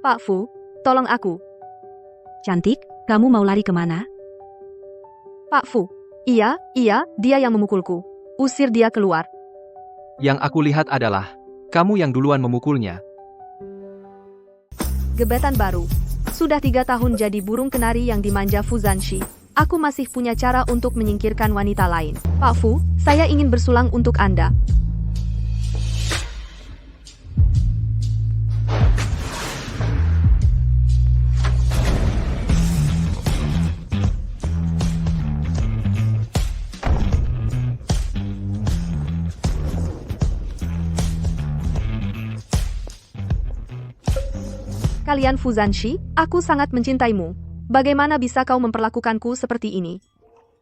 Pak Fu, tolong aku. Cantik, kamu mau lari kemana? Pak Fu. Iya, dia yang memukulku. Usir dia keluar. Yang aku lihat adalah, kamu yang duluan memukulnya. Gebetan baru. Sudah 3 tahun jadi burung kenari yang dimanja Fu Zanshi. Aku masih punya cara untuk menyingkirkan wanita lain. Pak Fu, saya ingin bersulang untuk Anda. Kalian Fu Zanshi, aku sangat mencintaimu. Bagaimana bisa kau memperlakukanku seperti ini?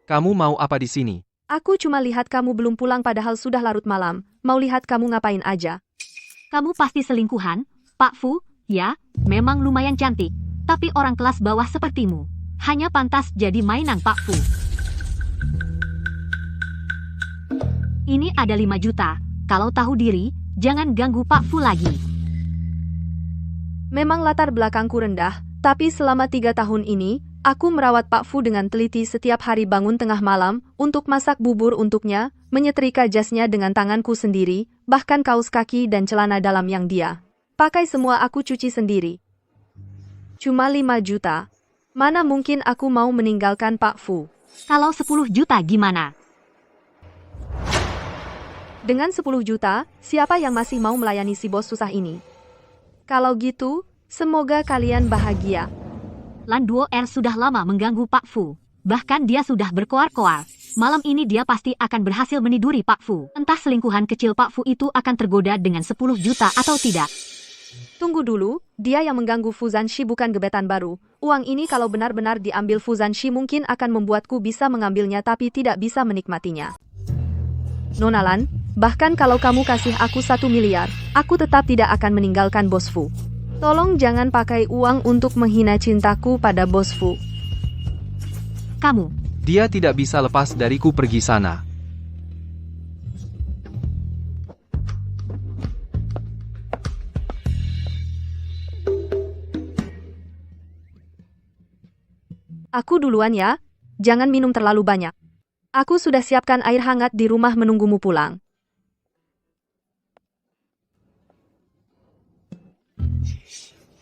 Kamu mau apa di sini? Aku cuma lihat kamu belum pulang padahal sudah larut malam. Mau lihat kamu ngapain aja. Kamu pasti selingkuhan, Pak Fu. Ya, memang lumayan cantik. Tapi orang kelas bawah sepertimu hanya pantas jadi mainan Pak Fu. Ini ada 5 juta. Kalau tahu diri, jangan ganggu Pak Fu lagi. Memang latar belakangku rendah, tapi selama 3 tahun ini, aku merawat Pak Fu dengan teliti setiap hari bangun tengah malam, untuk masak bubur untuknya, menyetrika jasnya dengan tanganku sendiri, bahkan kaos kaki dan celana dalam yang dia pakai semua aku cuci sendiri. Cuma 5 juta. Mana mungkin aku mau meninggalkan Pak Fu? Kalau 10 juta gimana? Dengan 10 juta, siapa yang masih mau melayani si bos susah ini? Kalau gitu, semoga kalian bahagia. Lan Duo R sudah lama mengganggu Pak Fu. Bahkan dia sudah berkoar-koar. Malam ini dia pasti akan berhasil meniduri Pak Fu. Entah selingkuhan kecil Pak Fu itu akan tergoda dengan 10 juta atau tidak. Tunggu dulu, dia yang mengganggu Fu Zanshi bukan gebetan baru. Uang ini kalau benar-benar diambil Fu Zanshi mungkin akan membuatku bisa mengambilnya tapi tidak bisa menikmatinya. Nona Lan, bahkan kalau kamu kasih aku 1 miliar, aku tetap tidak akan meninggalkan Bos Fu. Tolong jangan pakai uang untuk menghina cintaku pada Bos Fu. Kamu. Dia tidak bisa lepas dariku pergi sana. Aku duluan ya, jangan minum terlalu banyak. Aku sudah siapkan air hangat di rumah menunggumu pulang.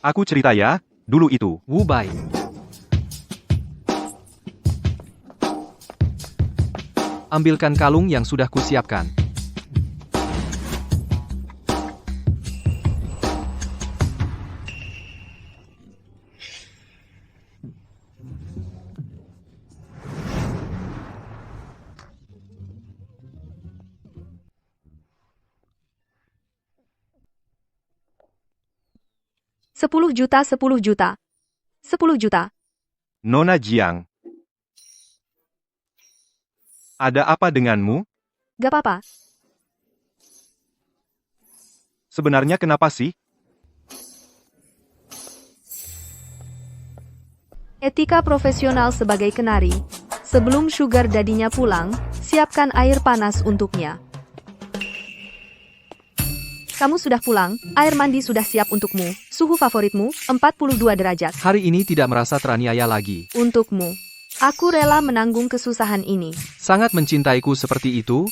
Aku cerita ya, dulu itu. Wu Bai. Ambilkan kalung yang sudah kusiapkan. $10 juta, 10 juta. 10 juta. Nona Jiang. Ada apa denganmu? Gak apa-apa. Sebenarnya kenapa sih? Etika profesional sebagai kenari. Sebelum sugar daddy-nya pulang, siapkan air panas untuknya. Kamu sudah pulang, air mandi sudah siap untukmu. Suhu favoritmu, 42 derajat. Hari ini tidak merasa teraniaya lagi. Untukmu. Aku rela menanggung kesusahan ini. Sangat mencintaiku seperti itu?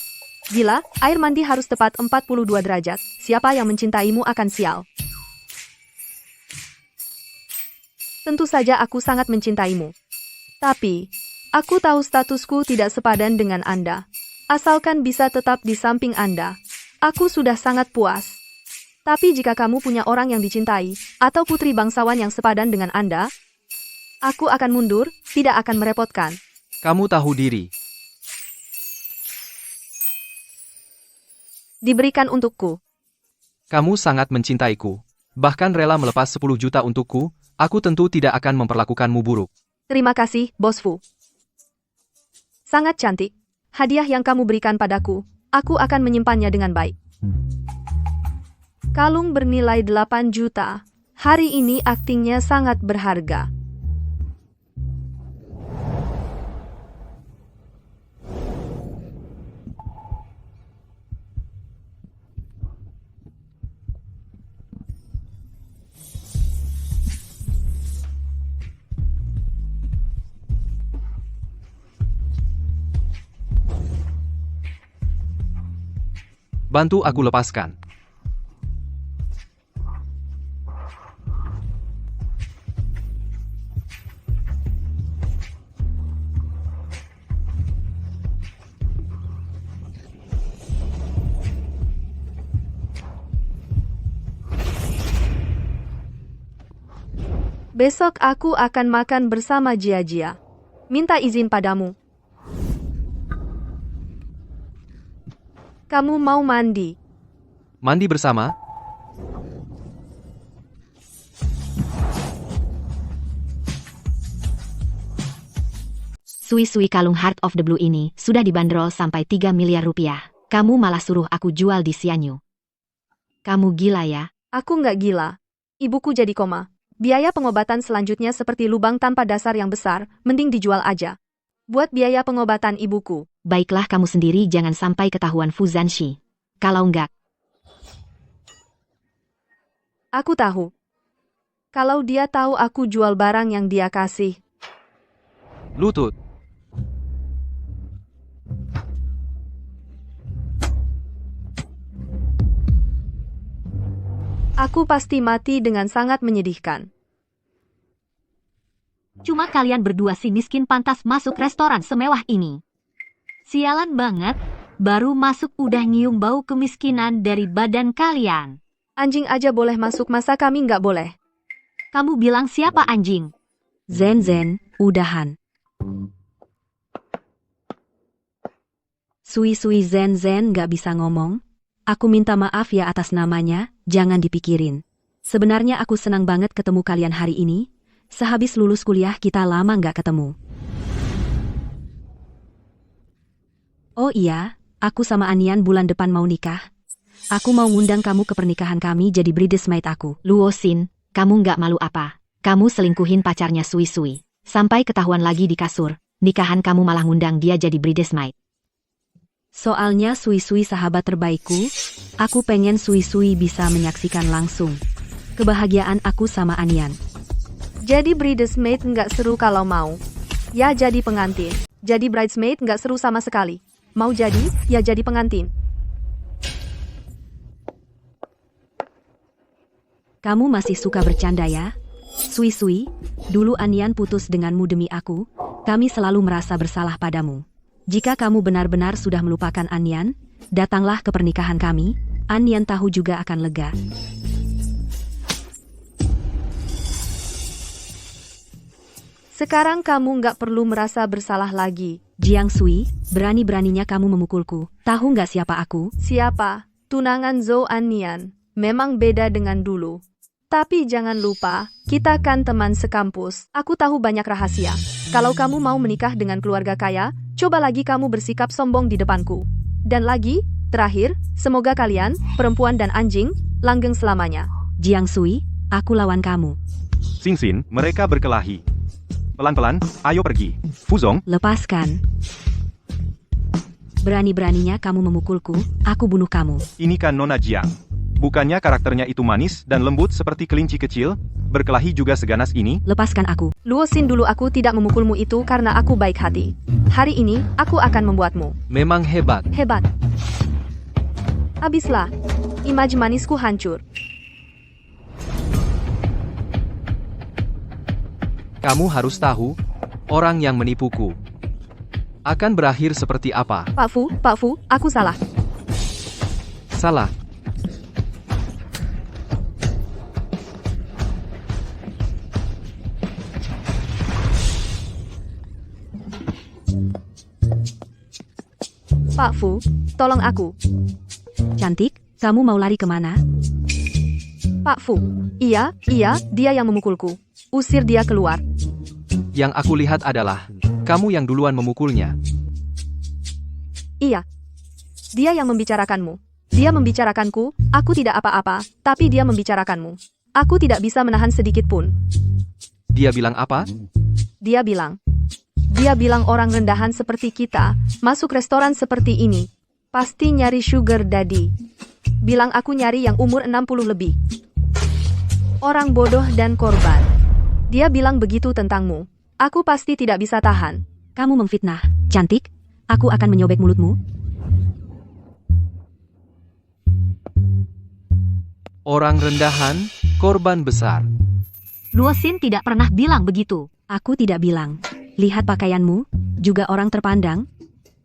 Gila, air mandi harus tepat 42 derajat. Siapa yang mencintaimu akan sial. Tentu saja aku sangat mencintaimu. Tapi, aku tahu statusku tidak sepadan dengan Anda. Asalkan bisa tetap di samping Anda, aku sudah sangat puas. Tapi jika kamu punya orang yang dicintai, atau putri bangsawan yang sepadan dengan Anda, aku akan mundur, tidak akan merepotkan. Kamu tahu diri. Diberikan untukku. Kamu sangat mencintaiku. Bahkan rela melepas 10 juta untukku, aku tentu tidak akan memperlakukanmu buruk. Terima kasih, Bos Fu. Sangat cantik. Hadiah yang kamu berikan padaku, aku akan menyimpannya dengan baik. Kalung bernilai 8 juta. Hari ini aktingnya sangat berharga. Bantu aku lepaskan. Besok aku akan makan bersama Jia-Jia. Minta izin padamu. Kamu mau mandi? Mandi bersama? Sui-sui kalung Heart of the Blue ini sudah dibanderol sampai 3 miliar rupiah. Kamu malah suruh aku jual di Sianyu. Kamu gila ya? Aku nggak gila. Ibuku jadi koma. Biaya pengobatan selanjutnya seperti lubang tanpa dasar yang besar, mending dijual aja. Buat biaya pengobatan ibuku. Baiklah kamu sendiri jangan sampai ketahuan Fu Zanshi. Kalau enggak, Aku tahu. Kalau dia tahu aku jual barang yang dia kasih. Lutut. Aku pasti mati dengan sangat menyedihkan. cuma kalian berdua si miskin pantas masuk restoran semewah ini. Sialan banget, baru masuk udah nyium bau kemiskinan dari badan kalian. Anjing aja boleh masuk, masa kami nggak boleh? Kamu bilang siapa anjing? Zen, udahan. Sui Zen nggak bisa ngomong. Aku minta maaf ya atas namanya, jangan dipikirin. Sebenarnya aku senang banget ketemu kalian hari ini. Sehabis lulus kuliah kita lama nggak ketemu. Oh iya, aku sama Anian bulan depan mau nikah. Aku mau ngundang kamu ke pernikahan kami jadi bridesmaid aku. Luo Xin, kamu nggak malu apa? Kamu selingkuhin pacarnya Sui. Sampai ketahuan lagi di kasur, nikahan kamu malah ngundang dia jadi bridesmaid. Soalnya Sui sahabat terbaikku, aku pengen Sui bisa menyaksikan langsung kebahagiaan aku sama Anian. Jadi bridesmaid nggak seru kalau mau. Ya jadi pengantin. Jadi bridesmaid nggak seru sama sekali. Mau jadi, ya jadi pengantin. Kamu masih suka bercanda ya? Sui, dulu Anian putus denganmu demi aku, kami selalu merasa bersalah padamu. Jika kamu benar-benar sudah melupakan Anian, datanglah ke pernikahan kami, Anian tahu juga akan lega. Sekarang kamu nggak perlu merasa bersalah lagi. Jiang Sui, berani-beraninya kamu memukulku, tahu nggak siapa aku? Siapa? Tunangan Zhou Anian. Memang beda dengan dulu. Tapi jangan lupa, kita kan teman sekampus. Aku tahu banyak rahasia. Kalau kamu mau menikah dengan keluarga kaya, coba lagi kamu bersikap sombong di depanku. Dan lagi, terakhir, semoga kalian, perempuan dan anjing, langgeng selamanya. Jiang Sui, aku lawan kamu. Xin, mereka berkelahi. Pelan-pelan, ayo pergi. Fuzong, Lepaskan. Berani-beraninya kamu memukulku, aku bunuh kamu. ini kan Nona Jiang. Bukannya karakternya itu manis dan lembut seperti kelinci kecil, berkelahi juga seganas ini? Lepaskan aku. Luo Xin, dulu aku tidak memukulmu itu karena aku baik hati. Hari ini, aku akan membuatmu Memang hebat. hebat. Habislah. Imaj manisku hancur. Kamu harus tahu, orang yang menipuku akan berakhir seperti apa. Pak Fu, aku salah. Salah. Pak Fu, tolong aku. Cantik, kamu mau lari kemana? Pak Fu, iya, dia yang memukulku. Usir dia keluar. Yang aku lihat adalah, kamu yang duluan memukulnya. Iya. Dia yang membicarakanmu. Dia membicarakanku, aku tidak apa-apa, tapi dia membicarakanmu. Aku tidak bisa menahan sedikit pun. Dia bilang apa? Dia bilang orang rendahan seperti kita, masuk restoran seperti ini, pasti nyari sugar daddy. Bilang aku nyari yang umur 60 lebih. Orang bodoh dan korban. Dia bilang begitu tentangmu. Aku pasti tidak bisa tahan. Kamu memfitnah. Cantik, aku akan menyobek mulutmu. Orang rendahan, korban besar. Luosin tidak pernah bilang begitu. Aku tidak bilang. Lihat pakaianmu, juga orang terpandang.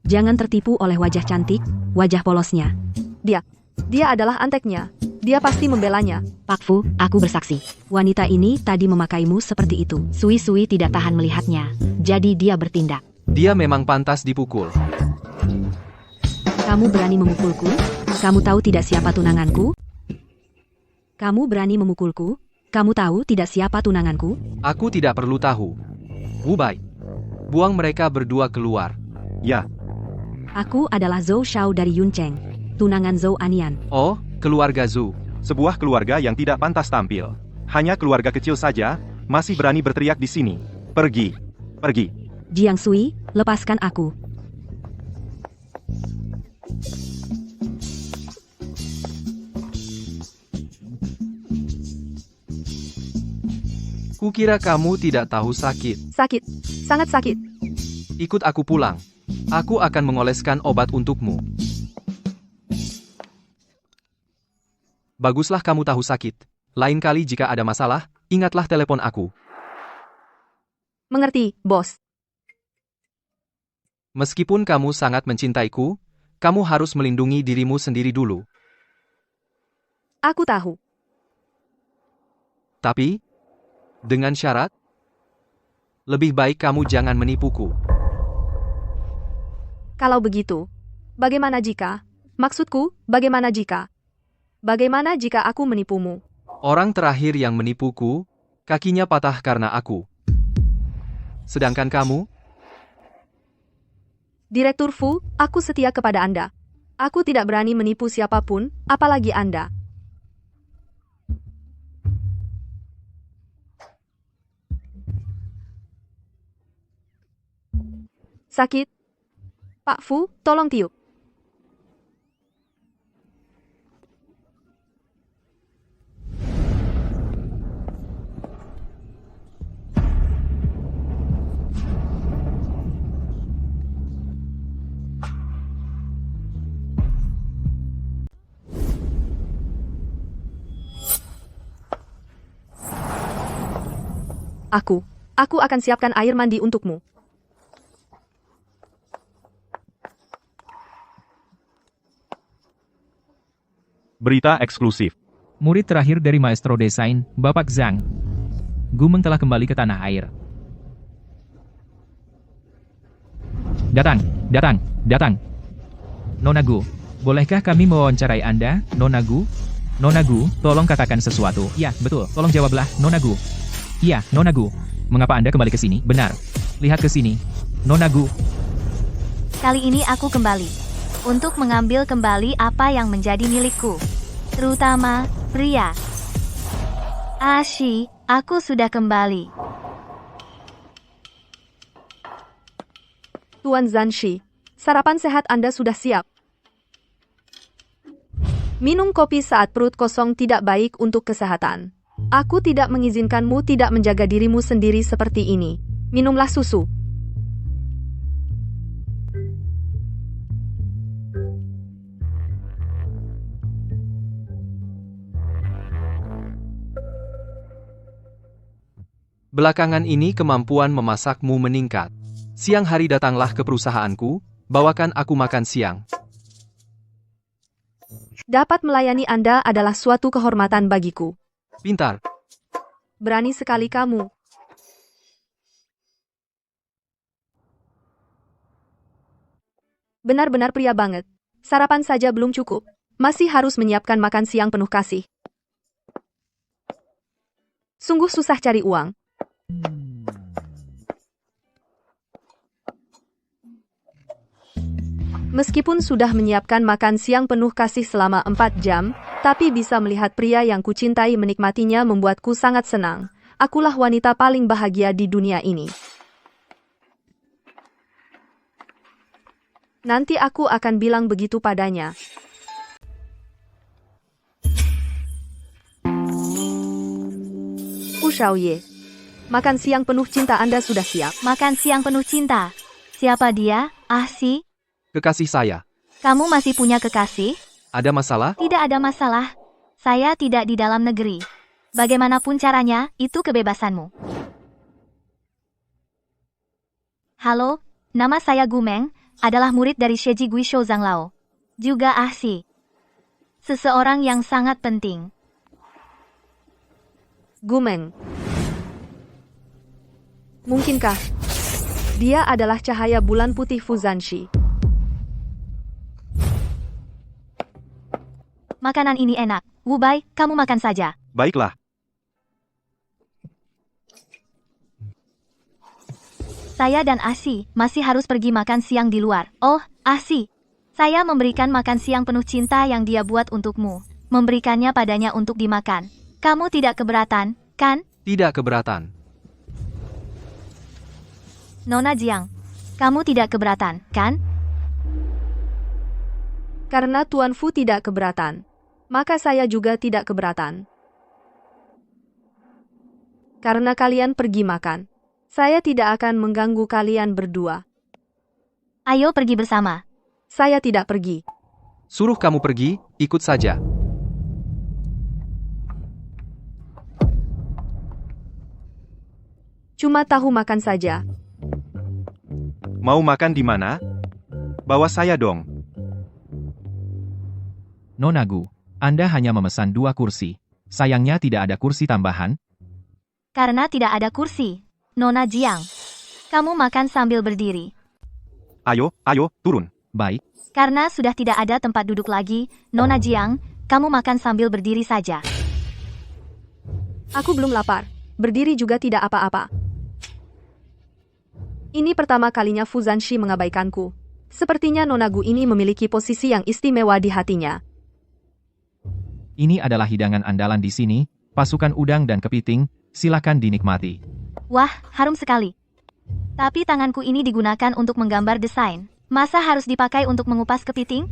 Jangan tertipu oleh wajah cantik, wajah polosnya. Dia adalah anteknya. Dia pasti membelanya. Pak Fu, aku bersaksi. Wanita ini tadi memakaimu seperti itu. Sui Sui tidak tahan melihatnya, jadi dia bertindak. Dia memang pantas dipukul. Kamu berani memukulku? Kamu tahu tidak siapa tunanganku? Kamu berani memukulku? Kamu tahu tidak siapa tunanganku? Aku tidak perlu tahu. Wu Bai. Buang mereka berdua keluar. Ya, Aku adalah Zhou Shao dari Yuncheng, tunangan Zhou Anian. Oh, keluarga Zhu. sebuah keluarga yang tidak pantas tampil. Hanya keluarga kecil saja, masih berani berteriak di sini. Pergi. Pergi. Jiang Sui, lepaskan aku. Kukira kamu tidak tahu sakit. Sakit. Sangat sakit. Ikut aku pulang. Aku akan mengoleskan obat untukmu. Baguslah kamu tahu sakit. Lain kali jika ada masalah, ingatlah telepon aku. Mengerti, bos. Meskipun kamu sangat mencintaiku, kamu harus melindungi dirimu sendiri dulu. Aku tahu. Tapi, dengan syarat, lebih baik kamu jangan menipuku. Kalau begitu, bagaimana jika? Maksudku, bagaimana jika? Bagaimana jika aku menipumu? Orang terakhir yang menipuku, kakinya patah karena aku. Sedangkan kamu, Direktur Fu, aku setia kepada Anda. Aku tidak berani menipu siapapun, apalagi Anda. Sakit? Pak Fu, tolong tiup. Aku akan siapkan air mandi untukmu. Berita eksklusif. Murid terakhir dari Maestro Desain, Bapak Zhang. Gumeng telah kembali ke tanah air. Datang, datang, datang. Nona Gu, bolehkah kami mewawancarai Anda, Nona Gu? Nona Gu, tolong katakan sesuatu. Ya, betul, tolong jawablah, Nona Gu. Iya, Nona Gu. Mengapa Anda kembali ke sini? Benar. Lihat ke sini. Nona Gu. Kali ini aku kembali untuk mengambil kembali apa yang menjadi milikku, terutama pria. Ashi, aku sudah kembali. Tuan Zanshi, sarapan sehat Anda sudah siap. Minum kopi saat perut kosong tidak baik untuk kesehatan. Aku tidak mengizinkanmu tidak menjaga dirimu sendiri seperti ini. Minumlah susu. Belakangan ini kemampuan memasakmu meningkat. Siang hari datanglah ke perusahaanku, bawakan aku makan siang. Dapat melayani Anda adalah suatu kehormatan bagiku. Pintar. Berani sekali kamu. Benar-benar pria banget. Sarapan saja belum cukup. Masih harus menyiapkan makan siang penuh kasih. Sungguh susah cari uang. Meskipun sudah menyiapkan makan siang penuh kasih selama 4 jam, tapi bisa melihat pria yang kucintai menikmatinya membuatku sangat senang. Akulah wanita paling bahagia di dunia ini. Nanti aku akan bilang begitu padanya. Xiaoye, makan siang penuh cinta Anda sudah siap? Makan siang penuh cinta. Siapa dia? Kekasih saya. Kamu masih punya kekasih? Ada masalah? Tidak ada masalah. Saya tidak di dalam negeri. Bagaimanapun caranya, itu kebebasanmu. Halo, nama saya Gu Meng, adalah murid dari Sheji Guisho Zanglao. Juga Ahsi. Seseorang yang sangat penting. Gumeng. Mungkinkah dia adalah cahaya bulan putih Fuzanshi? Makanan ini enak. Wu Bai, kamu makan saja. Baiklah. Saya dan Ahsi masih harus pergi makan siang di luar. Oh, Ahsi. Saya memberikan makan siang penuh cinta yang dia buat untukmu. Memberikannya padanya untuk dimakan. Kamu tidak keberatan, kan? Tidak keberatan. Nona Jiang, kamu tidak keberatan, kan? Karena Tuan Fu tidak keberatan, maka saya juga tidak keberatan. Karena kalian pergi makan, saya tidak akan mengganggu kalian berdua. Ayo pergi bersama. Saya tidak pergi. Suruh kamu pergi, ikut saja. Cuma tahu makan saja. Mau makan di mana? Bawa saya dong. Nona Gu, Anda hanya memesan 2 kursi. Sayangnya tidak ada kursi tambahan. Karena tidak ada kursi. Nona Jiang, kamu makan sambil berdiri. Ayo, turun. Baik, Karena sudah tidak ada tempat duduk lagi, Nona Jiang, kamu makan sambil berdiri saja. Aku belum lapar. Berdiri juga tidak apa-apa. Ini pertama kalinya Fuzanshi mengabaikanku. Sepertinya Nona Gu ini memiliki posisi yang istimewa di hatinya. ini adalah hidangan andalan di sini, pasukan udang dan kepiting, silakan dinikmati. Wah, harum sekali. Tapi tanganku ini digunakan untuk menggambar desain. Masa harus dipakai untuk mengupas kepiting?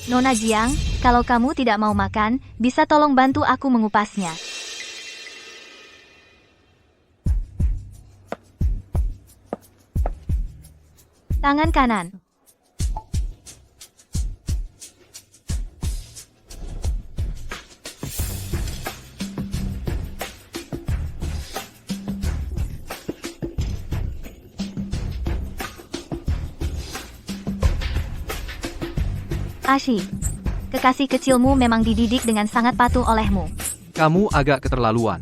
Nona Jiang, kalau kamu tidak mau makan, bisa tolong bantu aku mengupasnya. Tangan kanan. Ashi, kekasih kecilmu memang dididik dengan sangat patuh olehmu. Kamu agak keterlaluan.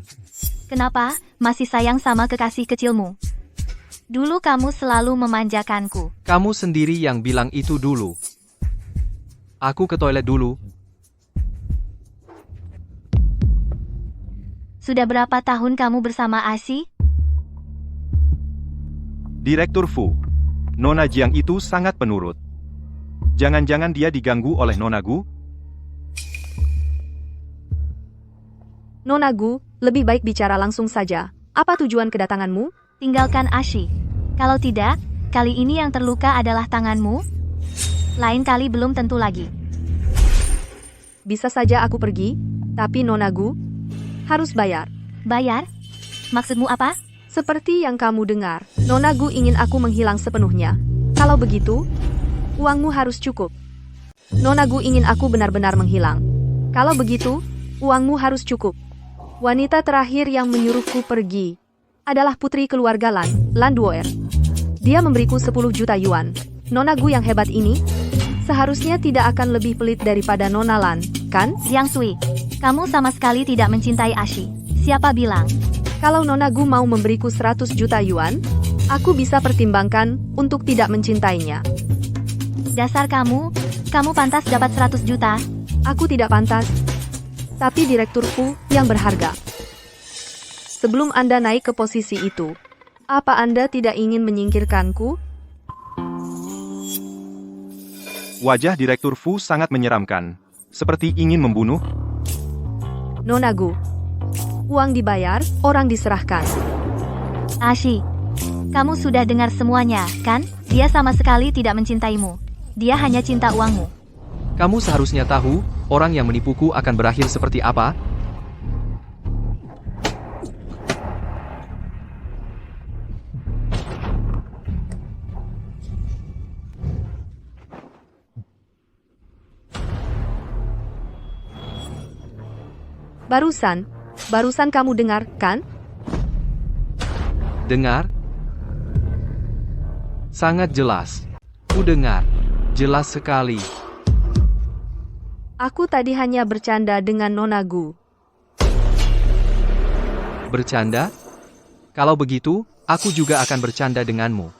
Kenapa masih sayang sama kekasih kecilmu? Dulu kamu selalu memanjakanku. Kamu sendiri yang bilang itu dulu. Aku ke toilet dulu. Sudah berapa tahun kamu bersama Ashi? Direktur Fu. Nona Jiang itu sangat penurut. Jangan-jangan dia diganggu oleh Nona Gu? Nona Gu, lebih baik bicara langsung saja. Apa tujuan kedatanganmu? Tinggalkan Ashi. Kalau tidak, kali ini yang terluka adalah tanganmu. Lain kali belum tentu lagi. Bisa saja aku pergi, tapi Nona Gu harus bayar. Bayar? Maksudmu apa? Seperti yang kamu dengar, Nona Gu ingin aku menghilang sepenuhnya. Kalau begitu, uangmu harus cukup. Nona Gu ingin aku benar-benar menghilang. Kalau begitu, uangmu harus cukup. Wanita terakhir yang menyuruhku pergi adalah putri keluarga Lan Duoer. Dia memberiku 10 juta yuan. Nona Gu yang hebat ini seharusnya tidak akan lebih pelit daripada Nona Lan, kan? Jiang Sui, kamu sama sekali tidak mencintai Ashi. Siapa bilang? Kalau Nona Gu mau memberiku 100 juta yuan, aku bisa pertimbangkan untuk tidak mencintainya. Dasar kamu pantas dapat 100 juta. Aku tidak pantas, tapi Direktur Fu yang berharga. Sebelum Anda naik ke posisi itu, apa Anda tidak ingin menyingkirkanku? Wajah Direktur Fu sangat menyeramkan. Seperti ingin membunuh. Nona Gu, uang dibayar, orang diserahkan. Ashi, kamu sudah dengar semuanya, kan? Dia sama sekali tidak mencintaimu. Dia hanya cinta uangmu. Kamu seharusnya tahu, orang yang menipuku akan berakhir seperti apa? Barusan kamu dengar, kan? Dengar? Sangat jelas. Ku dengar. Jelas sekali. Aku tadi hanya bercanda dengan Nona Gu. Bercanda? Kalau begitu, aku juga akan bercanda denganmu.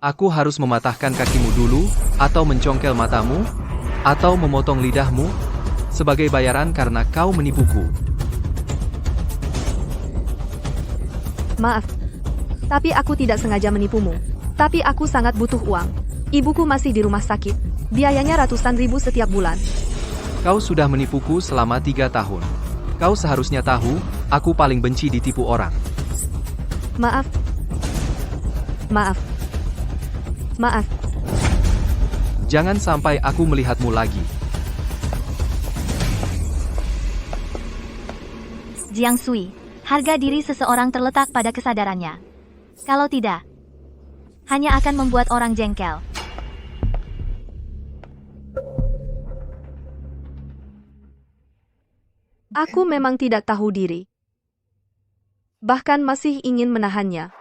Aku harus mematahkan kakimu dulu, atau mencongkel matamu, atau memotong lidahmu, sebagai bayaran karena kau menipuku. Maaf. Tapi aku tidak sengaja menipumu. Tapi aku sangat butuh uang. Ibuku masih di rumah sakit. Biayanya ratusan ribu setiap bulan. Kau sudah menipuku selama 3 tahun. Kau seharusnya tahu, aku paling benci ditipu orang. Maaf. Jangan sampai aku melihatmu lagi. Jiang Sui, harga diri seseorang terletak pada kesadarannya. Kalau tidak, hanya akan membuat orang jengkel. Aku memang tidak tahu diri. Bahkan masih ingin menahannya.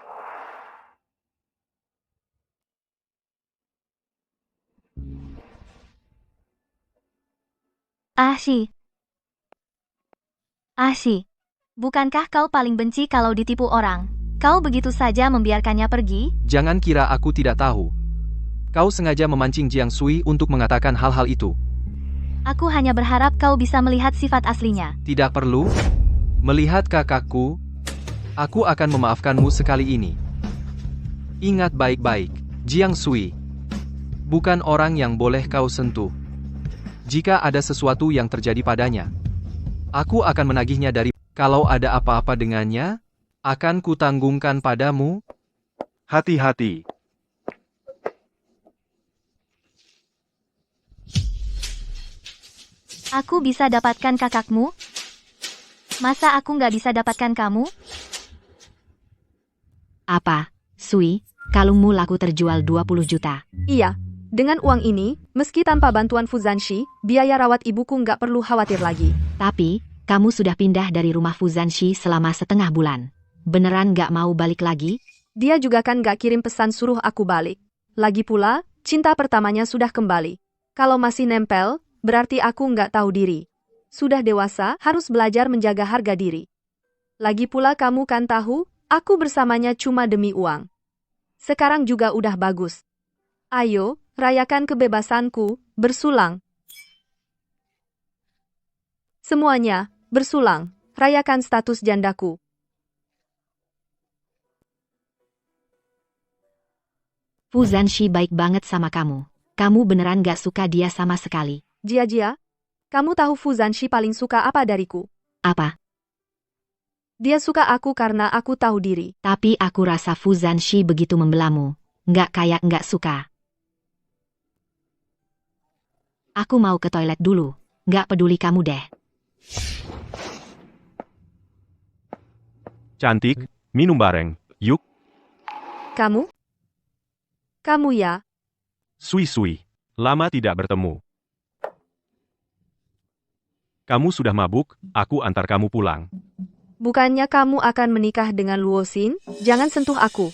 Ashi, bukankah kau paling benci kalau ditipu orang? Kau begitu saja membiarkannya pergi? Jangan kira aku tidak tahu. Kau sengaja memancing Jiang Sui untuk mengatakan hal-hal itu. Aku hanya berharap kau bisa melihat sifat aslinya. Tidak perlu. Melihat kakakku, aku akan memaafkanmu sekali ini. Ingat baik-baik, Jiang Sui. Bukan orang yang boleh kau sentuh. Jika ada sesuatu yang terjadi padanya, aku akan menagihnya dari... Kalau ada apa-apa dengannya, akan kutanggungkan padamu. Hati-hati. Aku bisa dapatkan kakakmu? Masa aku nggak bisa dapatkan kamu? Apa, Sui, kalungmu laku terjual 20 juta. Iya, dengan uang ini, meski tanpa bantuan Fuzanshi, biaya rawat ibuku nggak perlu khawatir lagi. Tapi, kamu sudah pindah dari rumah Fuzanshi selama setengah bulan. Beneran nggak mau balik lagi? Dia juga kan nggak kirim pesan suruh aku balik. Lagi pula, cinta pertamanya sudah kembali. Kalau masih nempel, berarti aku nggak tahu diri. Sudah dewasa, harus belajar menjaga harga diri. Lagi pula kamu kan tahu, aku bersamanya cuma demi uang. Sekarang juga udah bagus. Ayo, rayakan kebebasanku, bersulang. Semuanya, bersulang, rayakan status jandaku. Fuzanshi baik banget sama kamu. Kamu beneran gak suka dia sama sekali. Jia, kamu tahu Fuzanshi paling suka apa dariku? Apa? Dia suka aku karena aku tahu diri. Tapi aku rasa Fuzanshi begitu membelamu. Nggak kayak nggak suka. Aku mau ke toilet dulu. Nggak peduli kamu deh. Cantik, minum bareng, yuk. Kamu? Kamu ya? Sui, lama tidak bertemu. Kamu sudah mabuk, aku antar kamu pulang. Bukannya kamu akan menikah dengan Luosin? Jangan sentuh aku.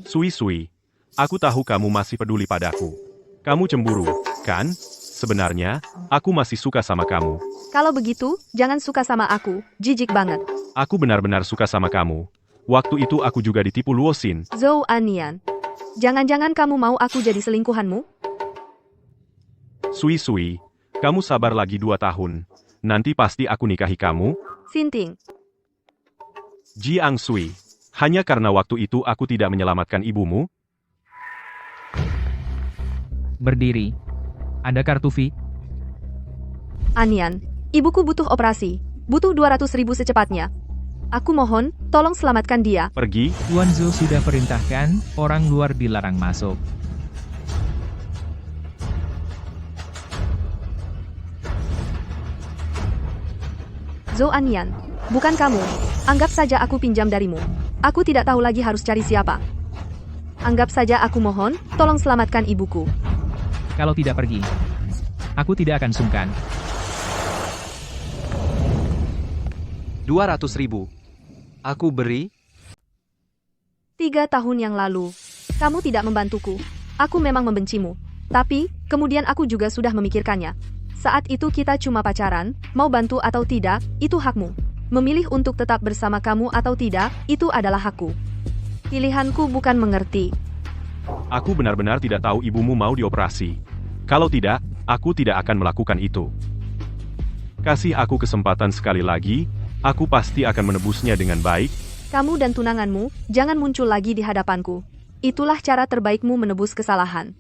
Sui, aku tahu kamu masih peduli padaku. Kamu cemburu, kan? Sebenarnya, aku masih suka sama kamu. Kalau begitu, jangan suka sama aku. Jijik banget. Aku benar-benar suka sama kamu. Waktu itu aku juga ditipu Luosin. Zhou Anian. Jangan-jangan kamu mau aku jadi selingkuhanmu? Sui, kamu sabar lagi 2 tahun. Nanti pasti aku nikahi kamu. Sinting. Jiang Sui, hanya karena waktu itu aku tidak menyelamatkan ibumu? Berdiri. Ada kartu V? Anian, ibuku butuh operasi. Butuh 200.000 secepatnya. Aku mohon, tolong selamatkan dia. Pergi. Tuan Zhou sudah perintahkan, orang luar dilarang masuk. Zhou Anian, bukan kamu. Anggap saja aku pinjam darimu. Aku tidak tahu lagi harus cari siapa. Anggap saja aku mohon, tolong selamatkan ibuku. Kalau tidak pergi, aku tidak akan sungkan. 200.000. Aku beri. 3 tahun yang lalu, kamu tidak membantuku. Aku memang membencimu. Tapi, kemudian aku juga sudah memikirkannya. Saat itu kita cuma pacaran, mau bantu atau tidak, itu hakmu. Memilih untuk tetap bersama kamu atau tidak, itu adalah hakku. Pilihanku bukan mengerti. Aku benar-benar tidak tahu ibumu mau dioperasi. Kalau tidak, aku tidak akan melakukan itu. Kasih aku kesempatan sekali lagi, aku pasti akan menebusnya dengan baik. Kamu dan tunanganmu, jangan muncul lagi di hadapanku. Itulah cara terbaikmu menebus kesalahan.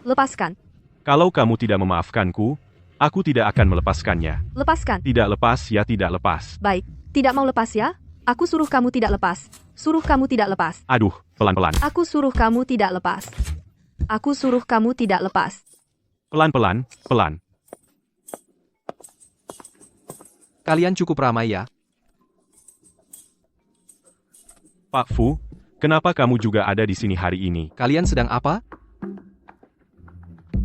Lepaskan. Kalau kamu tidak memaafkanku, aku tidak akan melepaskannya. Lepaskan. Tidak lepas ya tidak lepas. Baik, tidak mau lepas ya? Aku suruh kamu tidak lepas. Suruh kamu tidak lepas. Aduh, pelan-pelan. Aku suruh kamu tidak lepas. Aku suruh kamu tidak lepas. Pelan-pelan, pelan. Kalian cukup ramai ya. Pak Fu, kenapa kamu juga ada di sini hari ini? Kalian sedang apa?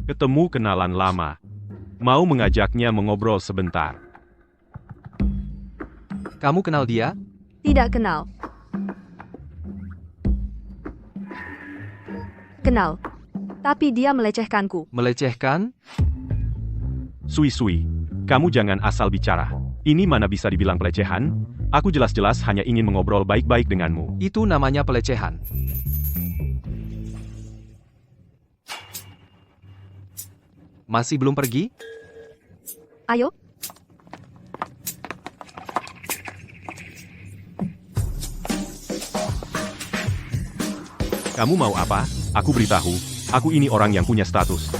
Ketemu kenalan lama. Mau mengajaknya mengobrol sebentar. Kamu kenal dia? Tidak kenal. Kenal. Tapi dia melecehkanku. Melecehkan? Sui-sui, kamu jangan asal bicara. Ini mana bisa dibilang pelecehan? Aku jelas-jelas hanya ingin mengobrol baik-baik denganmu. Itu namanya pelecehan. Masih belum pergi? Ayo. Kamu mau apa? Aku beritahu, aku ini orang yang punya status.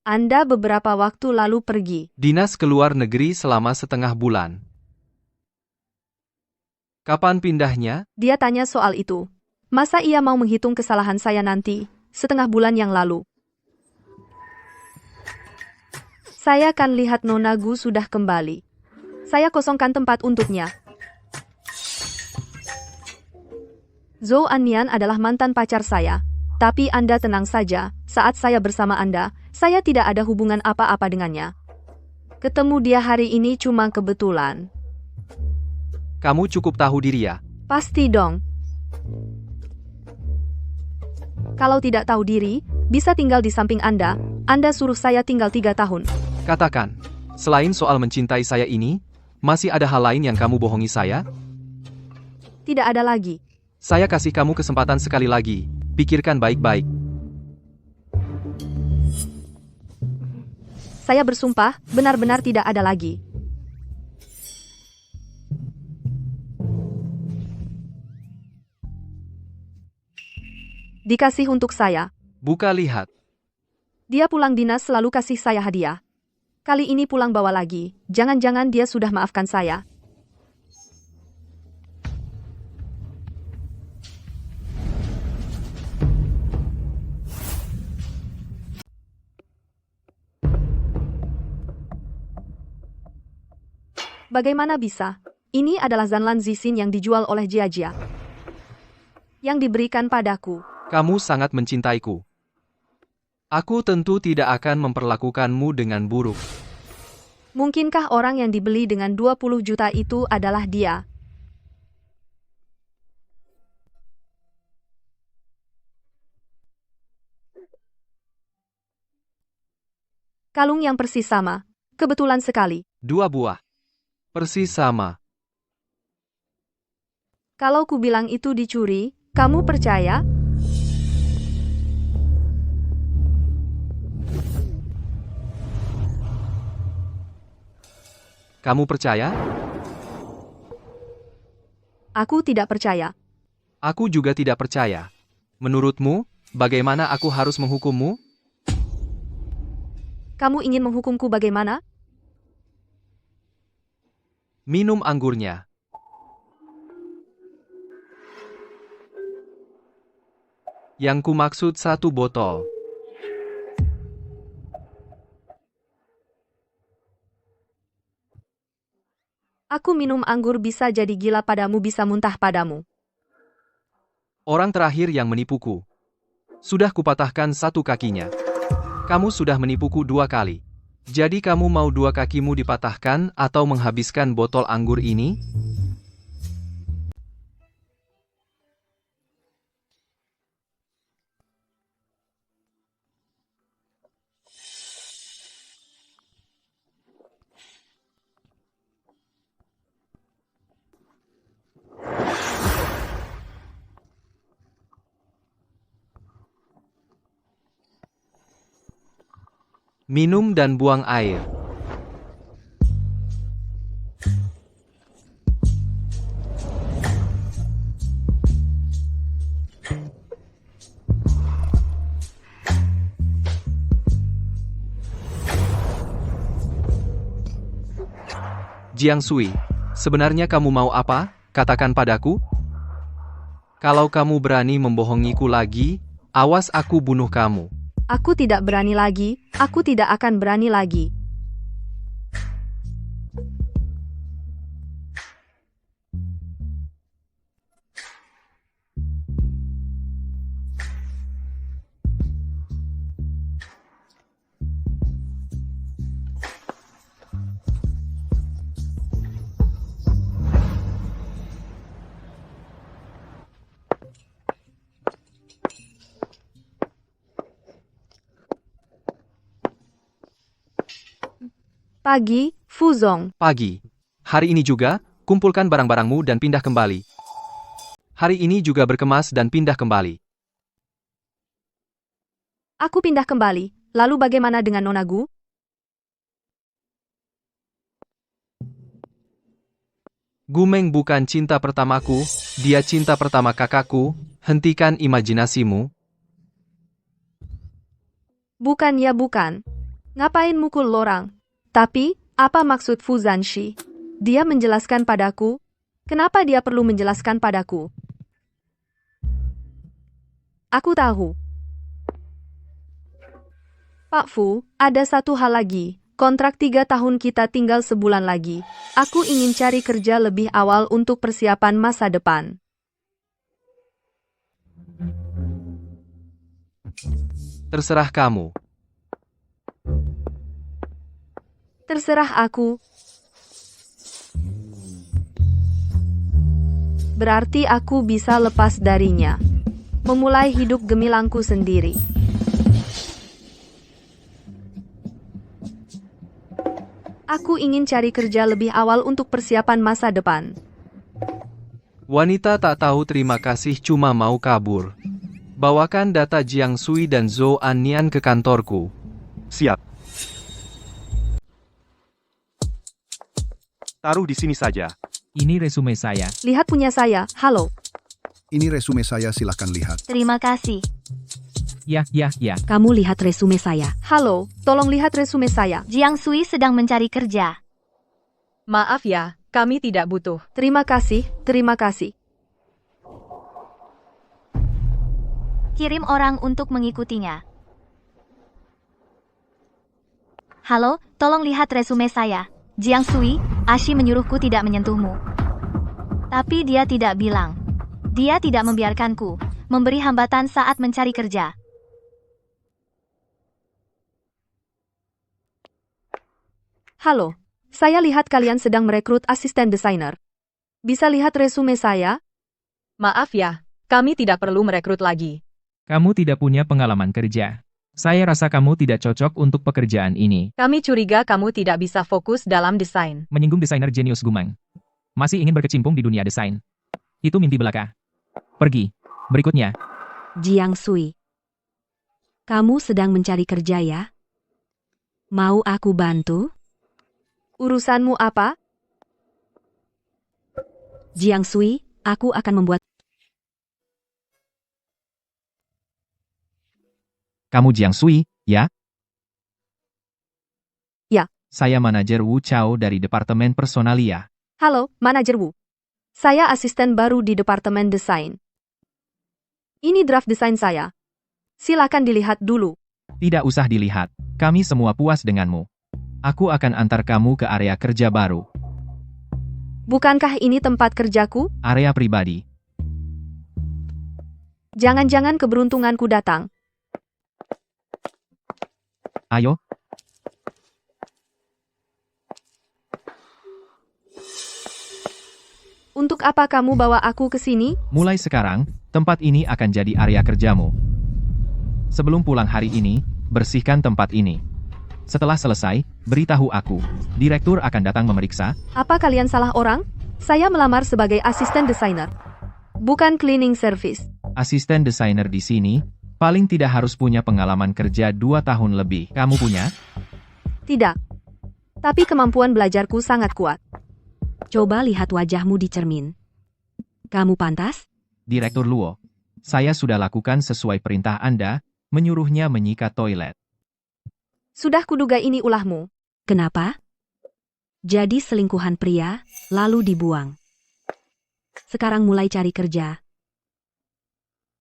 Anda beberapa waktu lalu pergi. Dinas ke luar negeri selama setengah bulan. Kapan pindahnya? Dia tanya soal itu. Masa ia mau menghitung kesalahan saya nanti, setengah bulan yang lalu? Saya akan lihat Nona Gu sudah kembali. Saya kosongkan tempat untuknya. Zhou Annian adalah mantan pacar saya. Tapi Anda tenang saja, saat saya bersama Anda, saya tidak ada hubungan apa-apa dengannya. Ketemu dia hari ini cuma kebetulan. Kamu cukup tahu diri ya? Pasti dong. Kalau tidak tahu diri, bisa tinggal di samping Anda. Anda suruh saya tinggal 3 tahun. Katakan, selain soal mencintai saya ini, masih ada hal lain yang kamu bohongi saya? Tidak ada lagi. Saya kasih kamu kesempatan sekali lagi. Pikirkan baik-baik. Saya bersumpah, benar-benar tidak ada lagi. Dikasih untuk saya. Buka lihat. Dia pulang dinas selalu kasih saya hadiah. Kali ini pulang bawa lagi. Jangan-jangan dia sudah maafkan saya. Bagaimana bisa? Ini adalah Zanlan Zixin yang dijual oleh Jiajia. Yang diberikan padaku. Kamu sangat mencintaiku. Aku tentu tidak akan memperlakukanmu dengan buruk. Mungkinkah orang yang dibeli dengan 20 juta itu adalah dia? Kalung yang persis sama. Kebetulan sekali. 2 buah. Persis sama. Kalau ku bilang itu dicuri, kamu percaya? Kamu percaya? Aku tidak percaya. Aku juga tidak percaya. Menurutmu, bagaimana aku harus menghukummu? Kamu ingin menghukumku bagaimana? Minum anggurnya. Yang ku maksud 1 botol. Aku minum anggur bisa jadi gila padamu, bisa muntah padamu. Orang terakhir yang menipuku. Sudah kupatahkan 1 kakinya. Kamu sudah menipuku 2 kali. Jadi kamu mau 2 kakimu dipatahkan atau menghabiskan botol anggur ini? Minum dan buang air. Jiang Sui, sebenarnya kamu mau apa? Katakan padaku. Kalau kamu berani membohongiku lagi, awas aku bunuh kamu. Aku tidak berani lagi, aku tidak akan berani lagi. Pagi, Fuzong. Pagi. Hari ini juga, kumpulkan barang-barangmu dan pindah kembali. Hari ini juga berkemas dan pindah kembali. Aku pindah kembali. Lalu bagaimana dengan Nona Gu? Gumeng bukan cinta pertamaku, dia cinta pertama kakakku. Hentikan imajinasimu. Bukan ya bukan. Ngapain mukul lorang? Tapi, apa maksud Fu Zanshi? Dia menjelaskan padaku. Kenapa dia perlu menjelaskan padaku? Aku tahu. Pak Fu, ada satu hal lagi. Kontrak 3 tahun kita tinggal sebulan lagi. Aku ingin cari kerja lebih awal untuk persiapan masa depan. Terserah kamu. Terserah aku. Berarti aku bisa lepas darinya. Memulai hidup gemilangku sendiri. Aku ingin cari kerja lebih awal untuk persiapan masa depan. Wanita tak tahu terima kasih cuma mau kabur. Bawakan data Jiang Sui dan Zhou Annian ke kantorku. Siap. Taruh di sini saja. Ini resume saya. Lihat punya saya, halo. Ini resume saya, silahkan lihat. Terima kasih. Ya. Kamu lihat resume saya. Halo, tolong lihat resume saya. Jiang Sui sedang mencari kerja. Maaf ya, kami tidak butuh. Terima kasih, terima kasih. Kirim orang untuk mengikutinya. Halo, tolong lihat resume saya. Jiang Sui, Ashi menyuruhku tidak menyentuhmu. Tapi dia tidak bilang. Dia tidak membiarkanku memberi hambatan saat mencari kerja. Halo, saya lihat kalian sedang merekrut asisten desainer. Bisa lihat resume saya? Maaf ya, kami tidak perlu merekrut lagi. Kamu tidak punya pengalaman kerja. Saya rasa kamu tidak cocok untuk pekerjaan ini. Kami curiga kamu tidak bisa fokus dalam desain. Menyinggung desainer jenius Gumeng. Masih ingin berkecimpung di dunia desain. Itu mimpi belaka. Pergi. Berikutnya. Jiang Sui. Kamu sedang mencari kerja ya? Mau aku bantu? Urusanmu apa? Jiang Sui, aku akan membuat... Kamu Jiang Sui, ya? Ya. Saya manajer Wu Chao dari Departemen Personalia. Halo, manajer Wu. Saya asisten baru di Departemen Desain. Ini draft desain saya. Silakan dilihat dulu. Tidak usah dilihat. Kami semua puas denganmu. Aku akan antar kamu ke area kerja baru. Bukankah ini tempat kerjaku? Area pribadi. Jangan-jangan keberuntunganku datang. Ayo, Untuk apa kamu bawa aku ke sini? mulai sekarang, tempat ini akan jadi area kerjamu. Sebelum pulang hari ini, bersihkan tempat ini. Setelah selesai, beritahu aku. Direktur akan datang memeriksa. Apa kalian salah orang? Saya melamar sebagai asisten desainer. Bukan cleaning service. Asisten desainer di sini, paling tidak harus punya pengalaman kerja 2 tahun lebih. Kamu punya? Tidak. Tapi kemampuan belajarku sangat kuat. Coba lihat wajahmu di cermin. Kamu pantas? Direktur Luo. Saya sudah lakukan sesuai perintah Anda, menyuruhnya menyikat toilet. Sudah kuduga ini ulahmu. Kenapa? Jadi selingkuhan pria, lalu dibuang. Sekarang mulai cari kerja.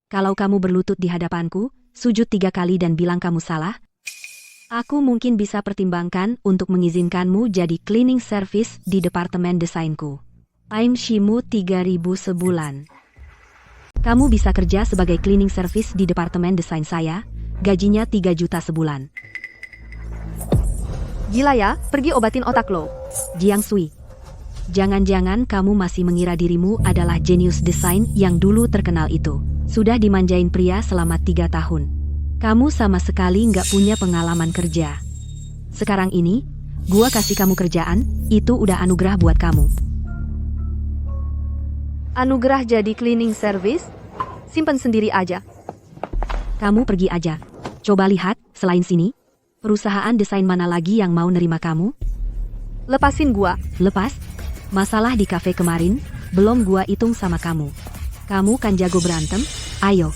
Kalau kamu berlutut di hadapanku, sujud 3 kali dan bilang kamu salah, aku mungkin bisa pertimbangkan untuk mengizinkanmu jadi cleaning service di departemen desainku. Timeshimu 3.000 sebulan. Kamu bisa kerja sebagai cleaning service di departemen desain saya, gajinya 3 juta sebulan. Gila ya, pergi obatin otak lo. Jiang Sui. Jangan-jangan kamu masih mengira dirimu adalah jenius desain yang dulu terkenal itu. Sudah dimanjain pria selama 3 tahun. Kamu sama sekali nggak punya pengalaman kerja. Sekarang ini, gua kasih kamu kerjaan, itu udah anugerah buat kamu. Anugerah jadi cleaning service? Simpen sendiri aja. Kamu pergi aja. Coba lihat, selain sini, perusahaan desain mana lagi yang mau nerima kamu? Lepasin gua. Lepas? Masalah di kafe kemarin, belum gua hitung sama kamu. Kamu kan jago berantem? Ayo.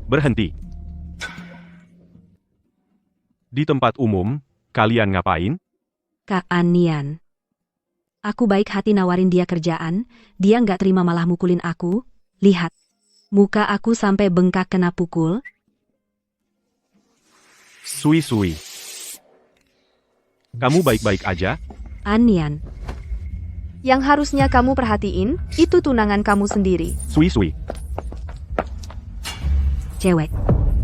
Berhenti. Di tempat umum, kalian ngapain? Kak Anian. Aku baik hati nawarin dia kerjaan, dia nggak terima malah mukulin aku. Lihat. Muka aku sampai bengkak kena pukul. Sui. Kamu baik-baik aja? Anian. Yang harusnya kamu perhatiin, itu tunangan kamu sendiri. Sui. Cewek.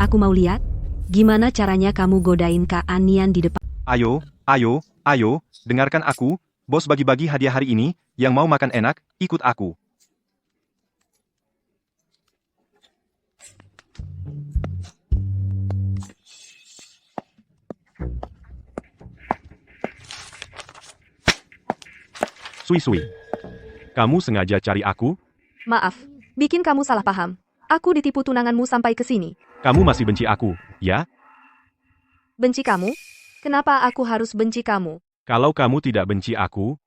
Aku mau lihat, gimana caranya kamu godain Kak Anian di depan. Ayo, dengarkan aku, bos bagi-bagi hadiah hari ini, yang mau makan enak, ikut aku. Sui. Kamu sengaja cari aku? Maaf, bikin kamu salah paham. Aku ditipu tunanganmu sampai ke sini. Kamu masih benci aku, ya? Benci kamu? Kenapa aku harus benci kamu? Kalau kamu tidak benci aku,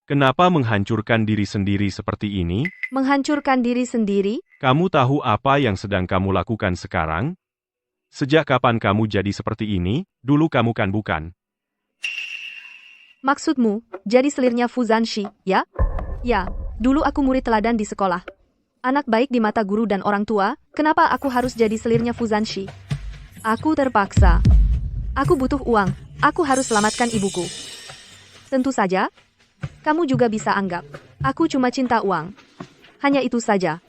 kenapa menghancurkan diri sendiri seperti ini? Menghancurkan diri sendiri? Kamu tahu apa yang sedang kamu lakukan sekarang? Sejak kapan kamu jadi seperti ini? Dulu kamu kan bukan. Maksudmu, jadi selirnya Fuzanshi, ya? Ya, dulu aku murid teladan di sekolah. Anak baik di mata guru dan orang tua, kenapa aku harus jadi selirnya Fuzanshi? Aku terpaksa. Aku butuh uang, aku harus selamatkan ibuku. Tentu saja, kamu juga bisa anggap, aku cuma cinta uang. Hanya itu saja.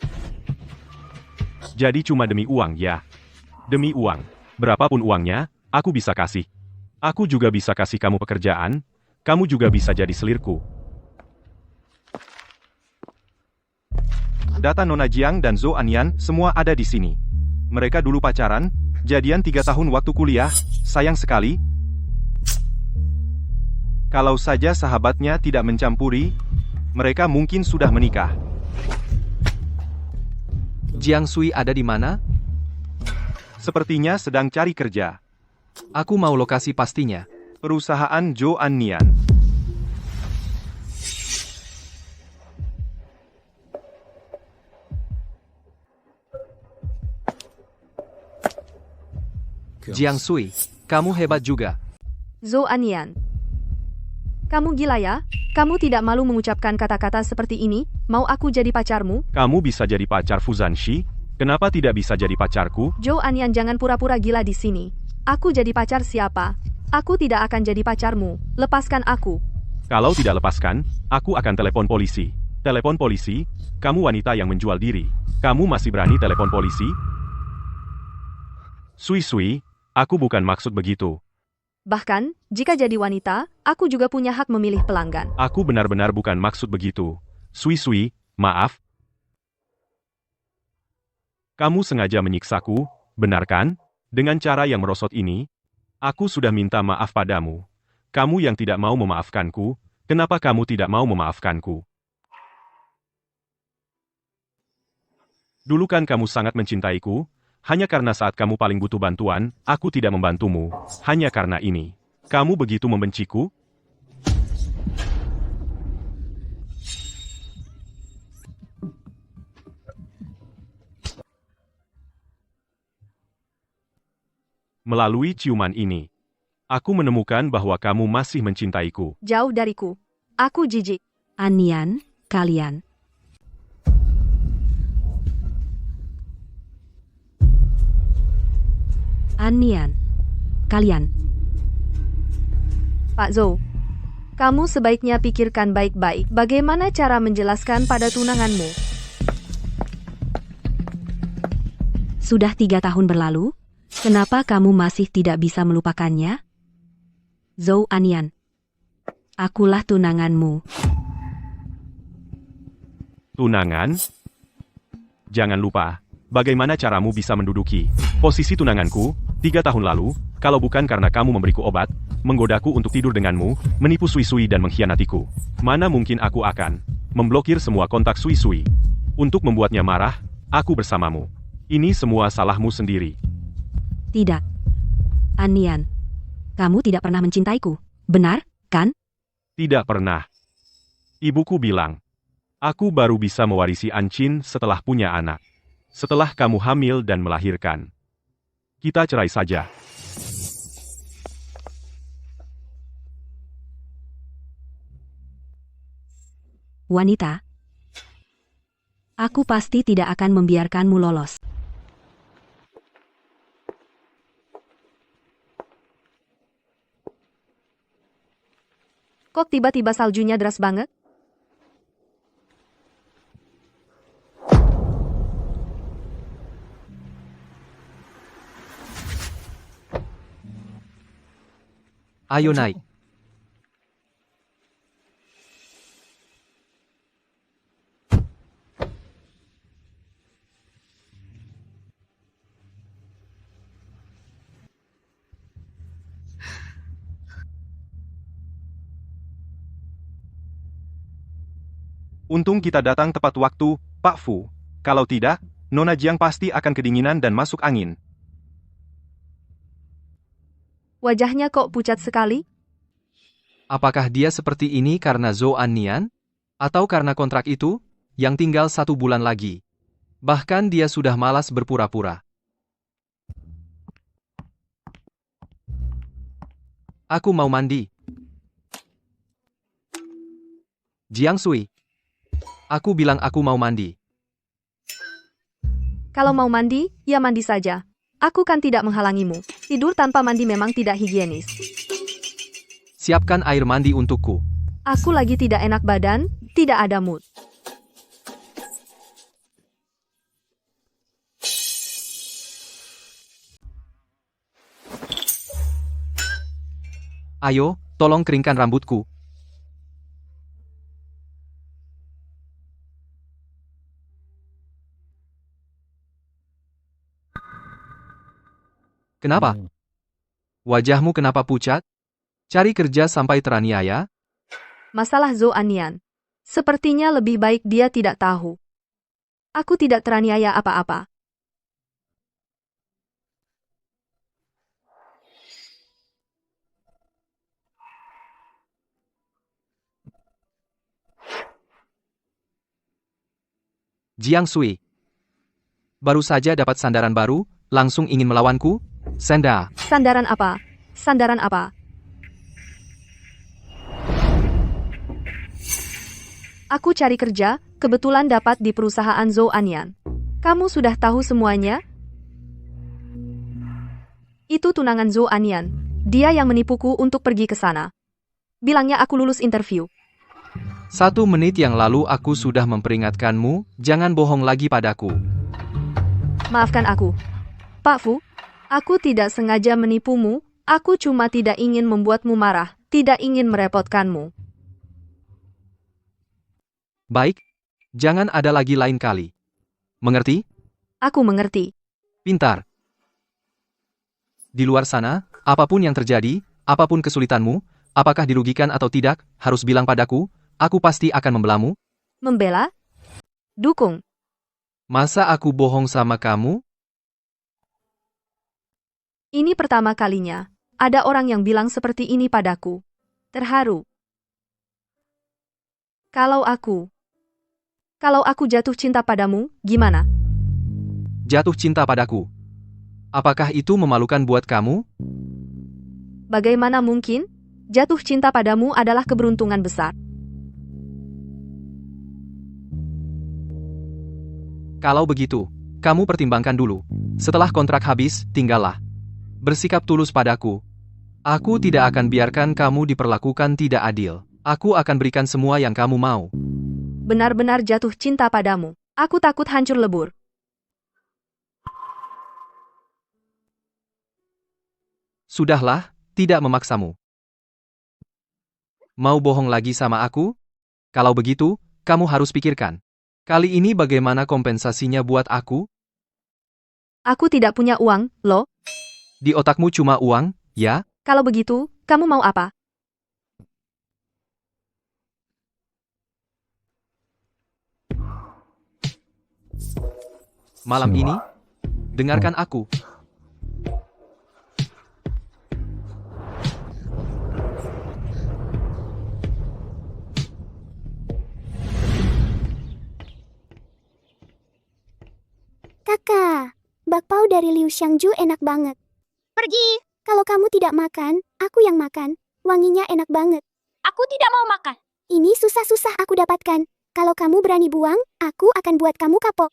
Jadi cuma demi uang, ya? Demi uang. Berapapun uangnya, aku bisa kasih. Aku juga bisa kasih kamu pekerjaan, kamu juga bisa jadi selirku. Data Nona Jiang dan Zhou Anian semua ada di sini. Mereka dulu pacaran, jadian 3 tahun waktu kuliah, sayang sekali. Kalau saja sahabatnya tidak mencampuri, mereka mungkin sudah menikah. Jiang Sui ada di mana? Sepertinya sedang cari kerja. Aku mau lokasi pastinya. Perusahaan Zhou Anian. Jiang Sui, kamu hebat juga. Zhou Anian. Kamu gila ya? Kamu tidak malu mengucapkan kata-kata seperti ini? Mau aku jadi pacarmu? Kamu bisa jadi pacar Fuzanshi? Kenapa tidak bisa jadi pacarku? Zhou Anian, jangan pura-pura gila di sini. Aku jadi pacar siapa? Aku tidak akan jadi pacarmu. Lepaskan aku. Kalau tidak lepaskan, aku akan telepon polisi. Telepon polisi? Kamu wanita yang menjual diri. Kamu masih berani telepon polisi? Sui, aku bukan maksud begitu. Bahkan, jika jadi wanita, aku juga punya hak memilih pelanggan. Aku benar-benar bukan maksud begitu. Sui, maaf. Kamu sengaja menyiksaku, benar kan? Dengan cara yang merosot ini, aku sudah minta maaf padamu. Kamu yang tidak mau memaafkanku, kenapa kamu tidak mau memaafkanku? Dulu kan kamu sangat mencintaiku, hanya karena saat kamu paling butuh bantuan, aku tidak membantumu. Hanya karena ini. Kamu begitu membenciku? Melalui ciuman ini, aku menemukan bahwa kamu masih mencintaiku. Jauh dariku. Aku jijik. Anian, kalian. Anian, kalian. Pak Zhou, kamu sebaiknya pikirkan baik-baik bagaimana cara menjelaskan pada tunanganmu. Sudah 3 tahun berlalu, kenapa kamu masih tidak bisa melupakannya? Zhou Anian, akulah tunanganmu. Tunangan? Jangan lupa, bagaimana caramu bisa menduduki posisi tunanganku 3 tahun lalu, kalau bukan karena kamu memberiku obat, menggodaku untuk tidur denganmu, menipu Sui dan mengkhianatiku. Mana mungkin aku akan memblokir semua kontak Sui. Untuk membuatnya marah, aku bersamamu. Ini semua salahmu sendiri. Tidak. Anian, kamu tidak pernah mencintaiku, benar, kan? Tidak pernah. Ibuku bilang, aku baru bisa mewarisi Ancin setelah punya anak. Setelah kamu hamil dan melahirkan. Kita cerai saja. Wanita, aku pasti tidak akan membiarkanmu lolos. Kok tiba-tiba saljunya deras banget? Ayo naik. Untung kita datang tepat waktu, Pak Fu. Kalau tidak, Nona Jiang pasti akan kedinginan dan masuk angin. Wajahnya kok pucat sekali? Apakah dia seperti ini karena Zhou Anian? Atau karena kontrak itu, yang tinggal 1 bulan lagi? Bahkan dia sudah malas berpura-pura. Aku mau mandi. Jiang Sui. Aku bilang aku mau mandi. Kalau mau mandi, ya mandi saja. Aku kan tidak menghalangimu. Tidur tanpa mandi memang tidak higienis. Siapkan air mandi untukku. Aku lagi tidak enak badan, tidak ada mood. Ayo, tolong keringkan rambutku. Kenapa? Wajahmu kenapa pucat? Cari kerja sampai teraniaya? Masalah Zhou Anian. Sepertinya lebih baik dia tidak tahu. Aku tidak teraniaya apa-apa. Jiang Sui. Baru saja dapat sandaran baru, langsung ingin melawanku? Senda. Sandaran apa? Sandaran apa? Aku cari kerja, kebetulan dapat di perusahaan Zhou Anian. Kamu sudah tahu semuanya? Itu tunangan Zhou Anian. Dia yang menipuku untuk pergi ke sana. Bilangnya aku lulus interview. 1 menit yang lalu aku sudah memperingatkanmu, jangan bohong lagi padaku. Maafkan aku. Pak Fu, aku tidak sengaja menipumu, aku cuma tidak ingin membuatmu marah, tidak ingin merepotkanmu. Baik, jangan ada lagi lain kali. Mengerti? Aku mengerti. Pintar. Di luar sana, apapun yang terjadi, apapun kesulitanmu, apakah dirugikan atau tidak, harus bilang padaku, aku pasti akan membelamu. Membela? Dukung. Masa aku bohong sama kamu? Ini pertama kalinya. Ada orang yang bilang seperti ini padaku. Terharu. Kalau aku jatuh cinta padamu, gimana? Jatuh cinta padaku. Apakah itu memalukan buat kamu? Bagaimana mungkin? Jatuh cinta padamu adalah keberuntungan besar. Kalau begitu, kamu pertimbangkan dulu. Setelah kontrak habis, tinggallah. Bersikap tulus padaku. Aku tidak akan biarkan kamu diperlakukan tidak adil. Aku akan berikan semua yang kamu mau. Benar-benar jatuh cinta padamu. Aku takut hancur lebur. Sudahlah, tidak memaksamu. Mau bohong lagi sama aku? Kalau begitu, kamu harus pikirkan. Kali ini bagaimana kompensasinya buat aku? Aku tidak punya uang, loh. Di otakmu cuma uang, ya? Kalau begitu, kamu mau apa? Malam ini, dengarkan aku. Kakak, bakpao dari Liu Xiangju enak banget. Pergi. Kalau kamu tidak makan, aku yang makan. Wanginya enak banget. Aku tidak mau makan. Ini susah-susah aku dapatkan. Kalau kamu berani buang, aku akan buat kamu kapok.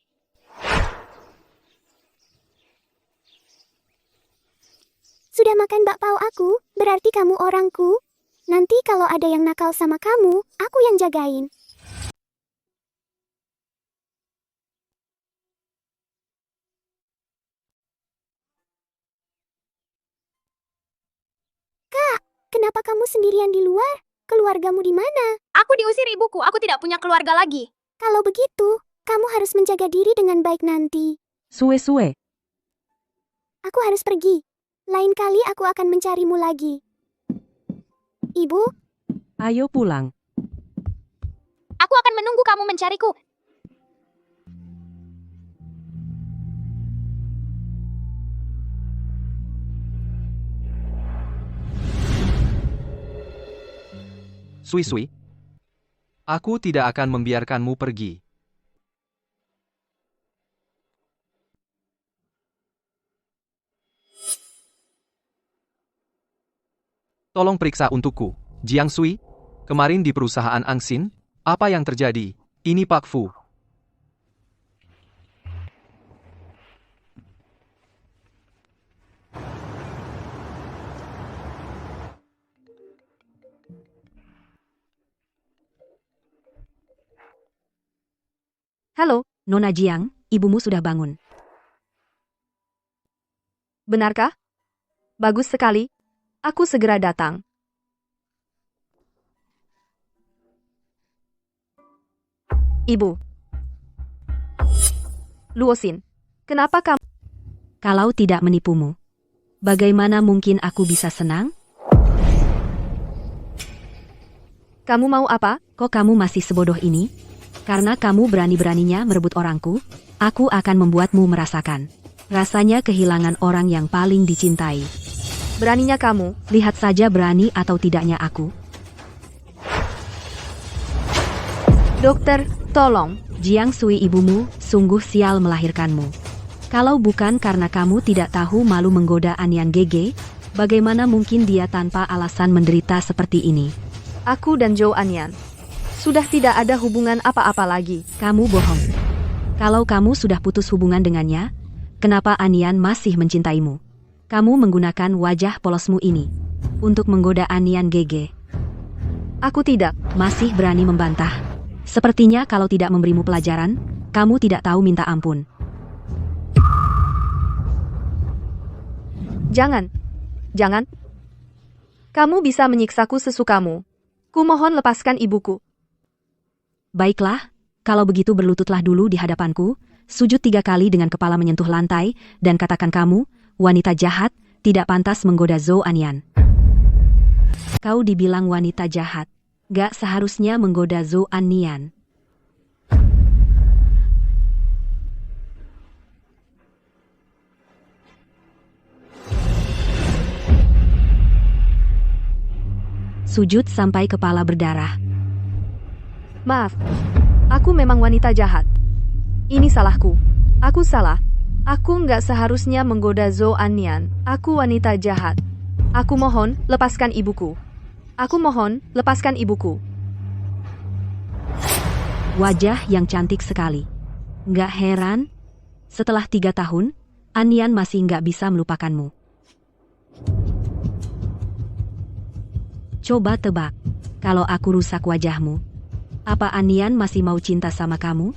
Sudah makan bakpao aku, berarti kamu orangku. Nanti kalau ada yang nakal sama kamu, aku yang jagain. Kak, kenapa kamu sendirian di luar? Keluargamu di mana? Aku diusir ibuku, aku tidak punya keluarga lagi. Kalau begitu, kamu harus menjaga diri dengan baik nanti. Suwe-suwe. Aku harus pergi. Lain kali aku akan mencarimu lagi. Ibu, Ayo pulang. Aku akan menunggu kamu mencariku. Sui-sui. Aku tidak akan membiarkanmu pergi. Tolong periksa untukku. Jiang Sui, kemarin di perusahaan Angsin, apa yang terjadi? Ini Pak Fu. Halo, Nona Jiang, ibumu sudah bangun. benarkah? Bagus sekali. Aku segera datang. Ibu. Luosin, kenapa kamu... Kalau tidak menipumu, bagaimana mungkin aku bisa senang? Kamu mau apa? Kok kamu masih sebodoh ini? Karena kamu berani-beraninya merebut orangku, aku akan membuatmu merasakan. Rasanya kehilangan orang yang paling dicintai. Beraninya kamu. Lihat saja berani atau tidaknya aku. Dokter, tolong. Jiang Sui ibumu sungguh sial melahirkanmu. Kalau bukan karena kamu tidak tahu malu menggoda Anyan Gege, bagaimana mungkin dia tanpa alasan menderita seperti ini? Aku dan Zhou Anyan sudah tidak ada hubungan apa-apa lagi. Kamu bohong. Kalau kamu sudah putus hubungan dengannya, kenapa Anyan masih mencintaimu? Kamu menggunakan wajah polosmu ini untuk menggoda Anyan Gege. Aku tidak. Masih berani membantah. Sepertinya kalau tidak memberimu pelajaran, kamu tidak tahu minta ampun. Jangan. Jangan. Kamu bisa menyiksaku sesukamu. Kumohon lepaskan ibuku. Baiklah, kalau begitu berlututlah dulu di hadapanku, sujud 3 kali dengan kepala menyentuh lantai, dan katakan kamu, wanita jahat, tidak pantas menggoda Zhou Anian. Kau dibilang wanita jahat. Gak seharusnya menggoda Zhou Anian. Sujud sampai kepala berdarah. Maaf. Aku memang wanita jahat. Ini salahku. Aku salah. Aku nggak seharusnya menggoda Zhou Anian. Aku wanita jahat. Aku mohon, lepaskan ibuku. Aku mohon, lepaskan ibuku. Wajah yang cantik sekali. Nggak heran, setelah 3 tahun, Anian masih nggak bisa melupakanmu. Coba tebak, kalau aku rusak wajahmu, apa Anian masih mau cinta sama kamu?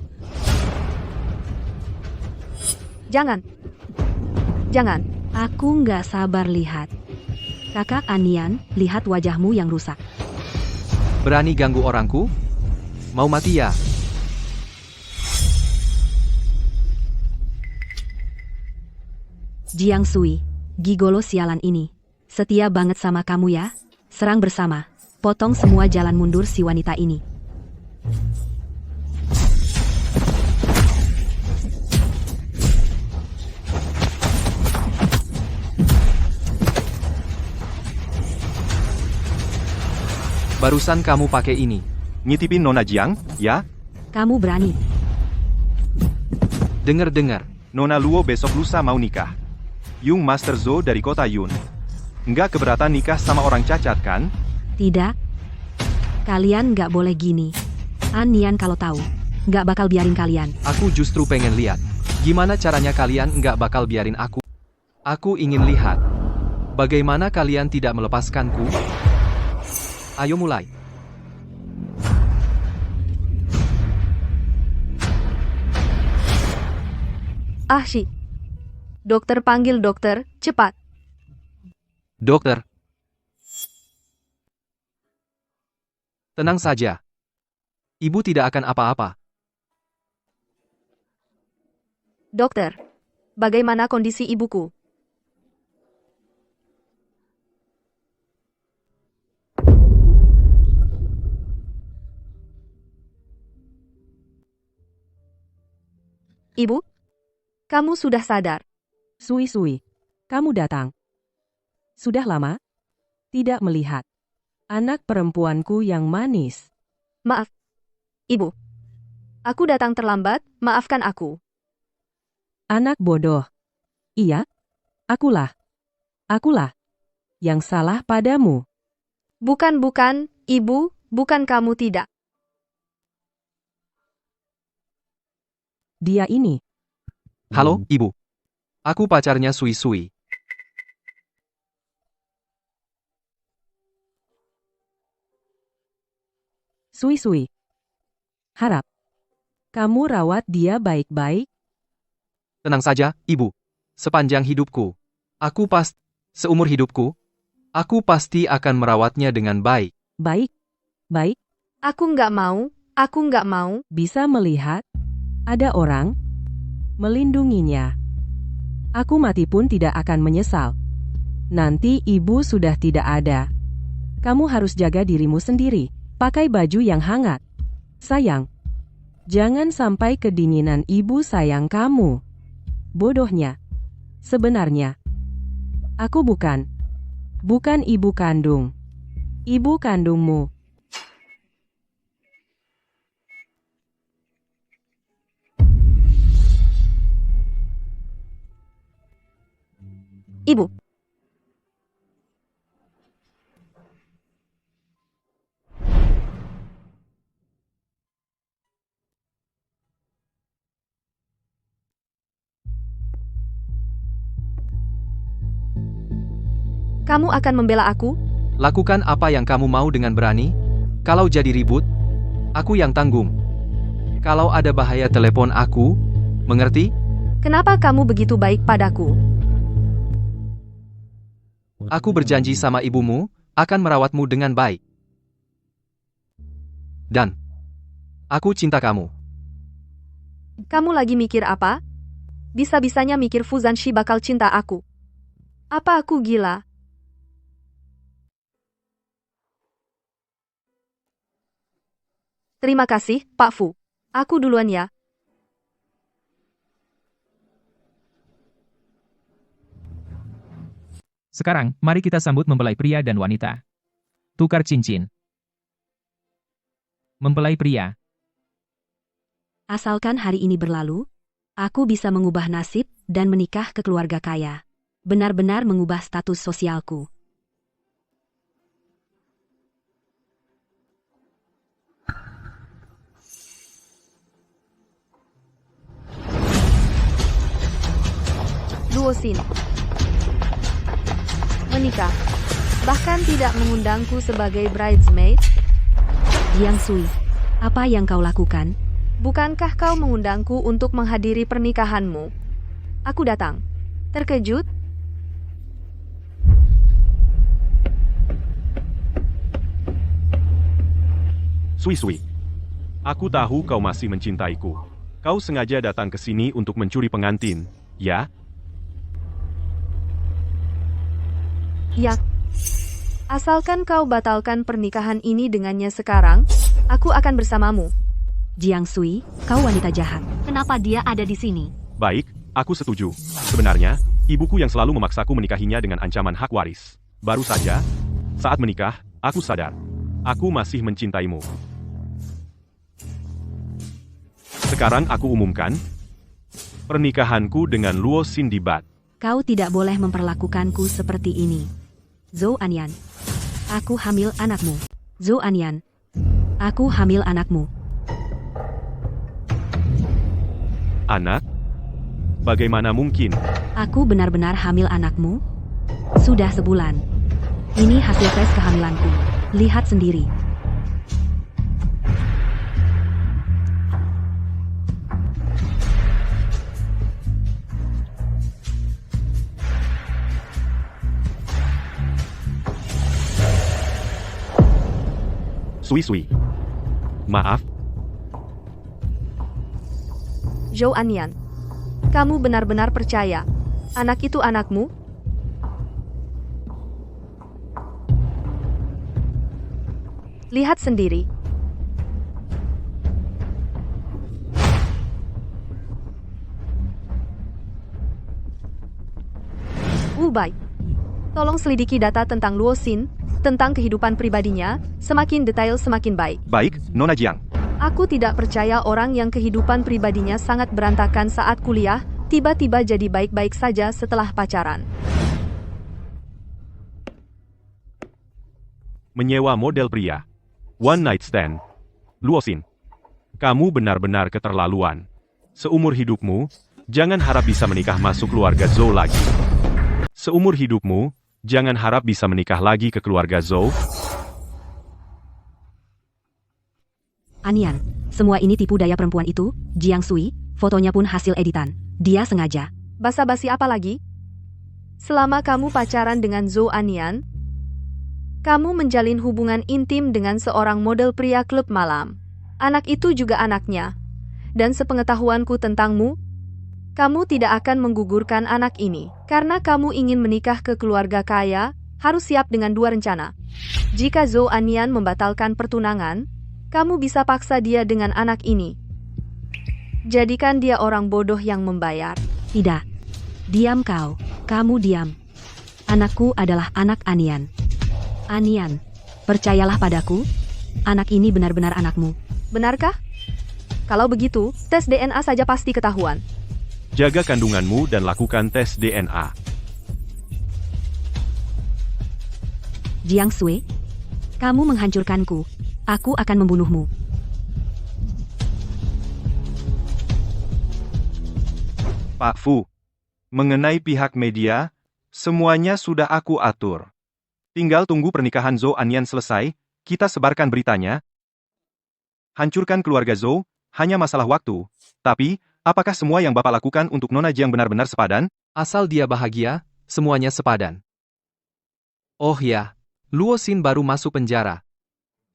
Jangan. Jangan. Aku nggak sabar lihat. Kakak Anian, lihat wajahmu yang rusak. Berani ganggu orangku? Mau mati ya? Jiang Sui, gigolo sialan ini. Setia banget sama kamu ya? Serang bersama. Potong semua jalan mundur si wanita ini. Barusan kamu pakai ini. Ngitipin Nona Jiang, ya? Kamu berani. Dengar-dengar. Nona Luo besok lusa mau nikah. Yung Master Zhou dari kota Yun. Nggak keberatan nikah sama orang cacat kan? Tidak. Kalian nggak boleh gini. Anian kalau tahu, nggak bakal biarin kalian. Aku justru pengen lihat. Gimana caranya kalian nggak bakal biarin aku? Aku ingin lihat. Bagaimana kalian tidak melepaskanku? Ayo mulai. Ahshi. Dokter panggil dokter, cepat. Dokter. Tenang saja. Ibu tidak akan apa-apa. Dokter. Bagaimana kondisi ibuku? Ibu? Kamu sudah sadar? Sui, kamu datang. Sudah lama? Tidak melihat. Anak perempuanku yang manis. Maaf. Ibu. Aku datang terlambat, maafkan aku. Anak bodoh. Iya, akulah. Akulah yang salah padamu. Bukan, Ibu, bukan kamu tidak. Dia ini. Halo, Ibu. Aku pacarnya Sui. Sui. Harap kamu rawat dia baik-baik. Tenang saja, Ibu. Sepanjang hidupku, seumur hidupku, aku pasti akan merawatnya dengan baik. Baik. Aku nggak mau. Bisa melihat ada orang melindunginya. Aku mati pun tidak akan menyesal. Nanti ibu sudah tidak ada. Kamu harus jaga dirimu sendiri. Pakai baju yang hangat. Sayang, jangan sampai kedinginan ibu sayang kamu. Bodohnya. Sebenarnya, aku bukan ibu kandung. Ibu kandungmu. Ibu. Kamu akan membela aku? Lakukan apa yang kamu mau dengan berani? Kalau jadi ribut, aku yang tanggung. Kalau ada bahaya telepon aku, mengerti? Kenapa kamu begitu baik padaku? Aku berjanji sama ibumu, akan merawatmu dengan baik. Dan, aku cinta kamu. Kamu lagi mikir apa? Bisa-bisanya mikir Fuzanshi bakal cinta aku. Apa aku gila? Terima kasih, Pak Fu. Aku duluan ya. Sekarang, mari kita sambut mempelai pria dan wanita. Tukar cincin. Mempelai pria. Asalkan hari ini berlalu, aku bisa mengubah nasib dan menikah ke keluarga kaya. Benar-benar mengubah status sosialku. Luosin. Menikah. Bahkan tidak mengundangku sebagai bridesmaid. Jiang Sui, apa yang kau lakukan? Bukankah kau mengundangku untuk menghadiri pernikahanmu? Aku datang. Terkejut? Sui. Aku tahu kau masih mencintaiku. Kau sengaja datang ke sini untuk mencuri pengantin, ya? Ya. Asalkan kau batalkan pernikahan ini dengannya sekarang, aku akan bersamamu. Jiang Sui, kau wanita jahat. Kenapa dia ada di sini? Baik, aku setuju. Sebenarnya, ibuku yang selalu memaksaku menikahinya dengan ancaman hak waris. Baru saja, saat menikah, aku sadar. Aku masih mencintaimu. Sekarang aku umumkan, pernikahanku dengan Luosin dibat. Kau tidak boleh memperlakukanku seperti ini. Zhou Anyan, aku hamil anakmu. Zhou Anyan, aku hamil anakmu. Anak? Bagaimana mungkin? Aku benar-benar hamil anakmu? Sudah sebulan. Ini hasil tes kehamilanku. Lihat sendiri. Sui. Maaf, Zhou Anyan. Kamu benar-benar percaya anak itu anakmu? Lihat sendiri. Baik. Tolong selidiki data tentang Luosin, tentang kehidupan pribadinya, semakin detail semakin baik. Baik, Nona Jiang. Aku tidak percaya orang yang kehidupan pribadinya sangat berantakan saat kuliah, tiba-tiba jadi baik-baik saja setelah pacaran. menyewa model pria. One night stand. Luosin, kamu benar-benar keterlaluan. Seumur hidupmu, jangan harap bisa menikah masuk keluarga Zhou lagi. Seumur hidupmu, jangan harap bisa menikah lagi ke keluarga Zhou. Anian, semua ini tipu daya perempuan itu, Jiang Sui, fotonya pun hasil editan. Dia sengaja. Basa-basi apa lagi? Selama kamu pacaran dengan Zhou Anian, kamu menjalin hubungan intim dengan seorang model pria klub malam. Anak itu juga anaknya. Dan sepengetahuanku tentangmu, kamu tidak akan menggugurkan anak ini. Karena kamu ingin menikah ke keluarga kaya, harus siap dengan dua rencana. Jika Zhou Anian membatalkan pertunangan, kamu bisa paksa dia dengan anak ini. Jadikan dia orang bodoh yang membayar. Tidak. Diam kau. Kamu diam. Anakku adalah anak Anian. Anian, percayalah padaku. Anak ini benar-benar anakmu. Benarkah? Kalau begitu, tes DNA saja pasti ketahuan. Jaga kandunganmu dan lakukan tes DNA. Jiang Sui, kamu menghancurkanku. Aku akan membunuhmu. Pak Fu, mengenai pihak media, semuanya sudah aku atur. Tinggal tunggu pernikahan Zhou Anian selesai, Kita sebarkan beritanya. Hancurkan keluarga Zhou, hanya masalah waktu. Tapi, apakah semua yang Bapak lakukan untuk Nona Jiang benar-benar sepadan? Asal dia bahagia, semuanya sepadan. Oh ya, Luo Xin baru masuk penjara.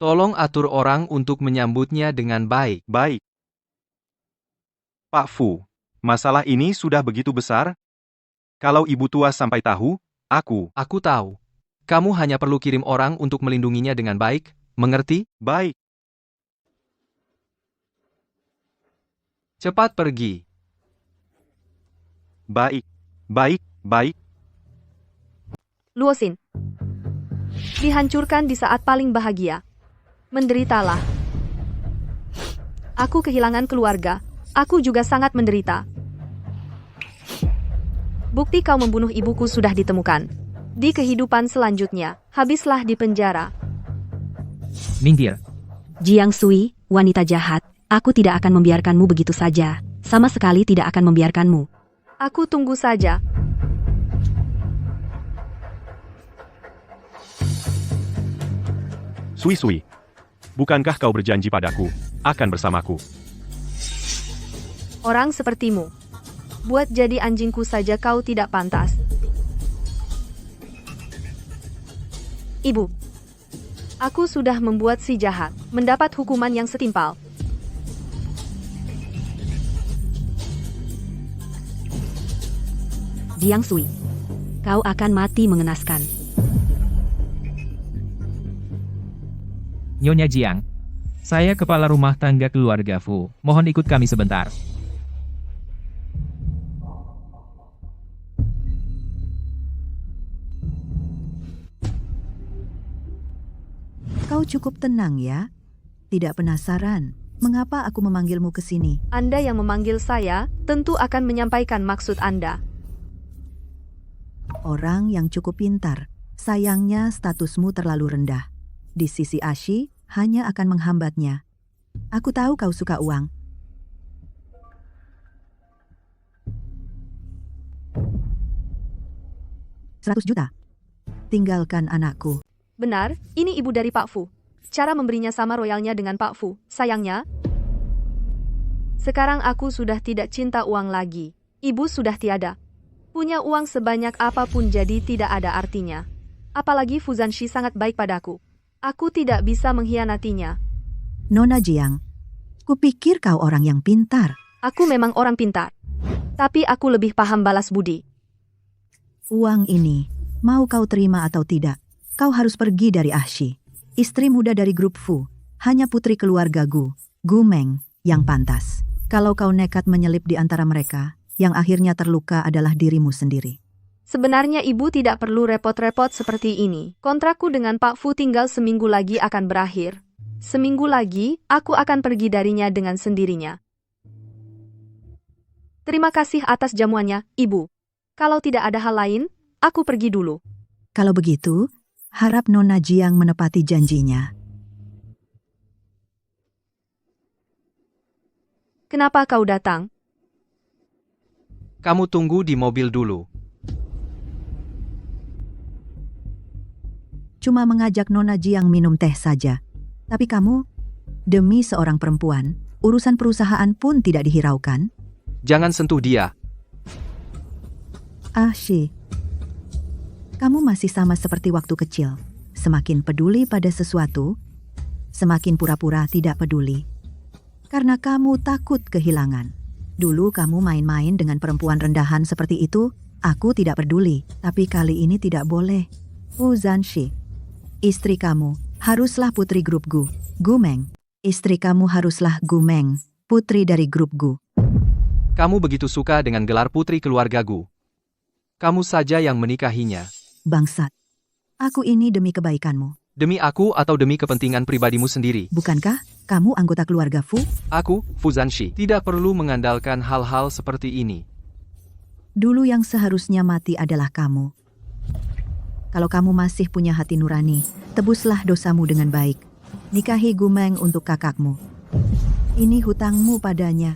Tolong atur orang untuk menyambutnya dengan baik. Baik. Pak Fu, masalah ini sudah begitu besar? Kalau ibu tua sampai tahu, Aku tahu. Kamu hanya perlu kirim orang untuk melindunginya dengan baik, mengerti? Baik. Cepat pergi. Baik. Baik, baik. Luo Xin. Dihancurkan di saat paling bahagia. Menderitalah. Aku kehilangan keluarga. Aku juga sangat menderita. Bukti kau membunuh ibuku sudah ditemukan. Di kehidupan selanjutnya, habislah di penjara. Minggir. Jiang Sui, wanita jahat, aku tidak akan membiarkanmu begitu saja. Sama sekali tidak akan membiarkanmu. Aku tunggu saja. Sui. Bukankah kau berjanji padaku, akan bersamaku? Orang sepertimu. Buat jadi anjingku saja kau tidak pantas. Ibu. Aku sudah membuat si jahat mendapat hukuman yang setimpal. Jiang Sui, kau akan mati mengenaskan. Nyonya Jiang. Saya kepala rumah tangga keluarga Fu. Mohon ikut kami sebentar. Kau cukup tenang ya. Tidak penasaran, mengapa aku memanggilmu ke sini? Anda yang memanggil saya, tentu akan menyampaikan maksud Anda. Orang yang cukup pintar, sayangnya statusmu terlalu rendah. Di sisi Ashi, hanya akan menghambatnya. Aku tahu kau suka uang. $100 juta. Tinggalkan anakku. Benar, ini ibu dari Pak Fu. Cara memberinya sama royalnya dengan Pak Fu. Sayangnya, sekarang aku sudah tidak cinta uang lagi. Ibu sudah tiada. Punya uang sebanyak apapun jadi tidak ada artinya. Apalagi Fu Zanshi sangat baik padaku. Aku tidak bisa mengkhianatinya. Nona Jiang, kupikir kau orang yang pintar. Aku memang orang pintar. Tapi aku lebih paham balas budi. Uang ini, mau kau terima atau tidak, kau harus pergi dari Ashi. Istri muda dari grup Fu, hanya putri keluarga Gu Meng, yang pantas. Kalau kau nekat menyelip di antara mereka, yang akhirnya terluka adalah dirimu sendiri. Sebenarnya ibu tidak perlu repot-repot seperti ini. Kontrakku dengan Pak Fu tinggal seminggu lagi akan berakhir. Seminggu lagi, aku akan pergi darinya dengan sendirinya. Terima kasih atas jamuannya, Ibu. Kalau tidak ada hal lain, aku pergi dulu. Kalau begitu, harap Nona Jiang menepati janjinya. Kenapa kau datang? Kamu tunggu di mobil dulu. Cuma mengajak Nona Jiang minum teh saja. Tapi kamu, demi seorang perempuan, urusan perusahaan pun tidak dihiraukan. Jangan sentuh dia. Ashi, kamu masih sama seperti waktu kecil. Semakin peduli pada sesuatu, semakin pura-pura tidak peduli. Karena kamu takut kehilangan. Dulu kamu main-main dengan perempuan rendahan seperti itu, aku tidak peduli. Tapi kali ini tidak boleh. Fu Zanshi, istri kamu haruslah putri grup Gu Meng. Istri kamu haruslah Gu Meng, putri dari grup Gu. Kamu begitu suka dengan gelar putri keluarga Gu. Kamu saja yang menikahinya. Bangsat. Aku ini demi kebaikanmu. Demi aku atau demi kepentingan pribadimu sendiri? Bukankah kamu anggota keluarga Fu? Aku, Fu Zanshi, tidak perlu mengandalkan hal-hal seperti ini. Dulu yang seharusnya mati adalah kamu. Kalau kamu masih punya hati nurani, tebuslah dosamu dengan baik. Nikahi Gu Meng untuk kakakmu. Ini hutangmu padanya.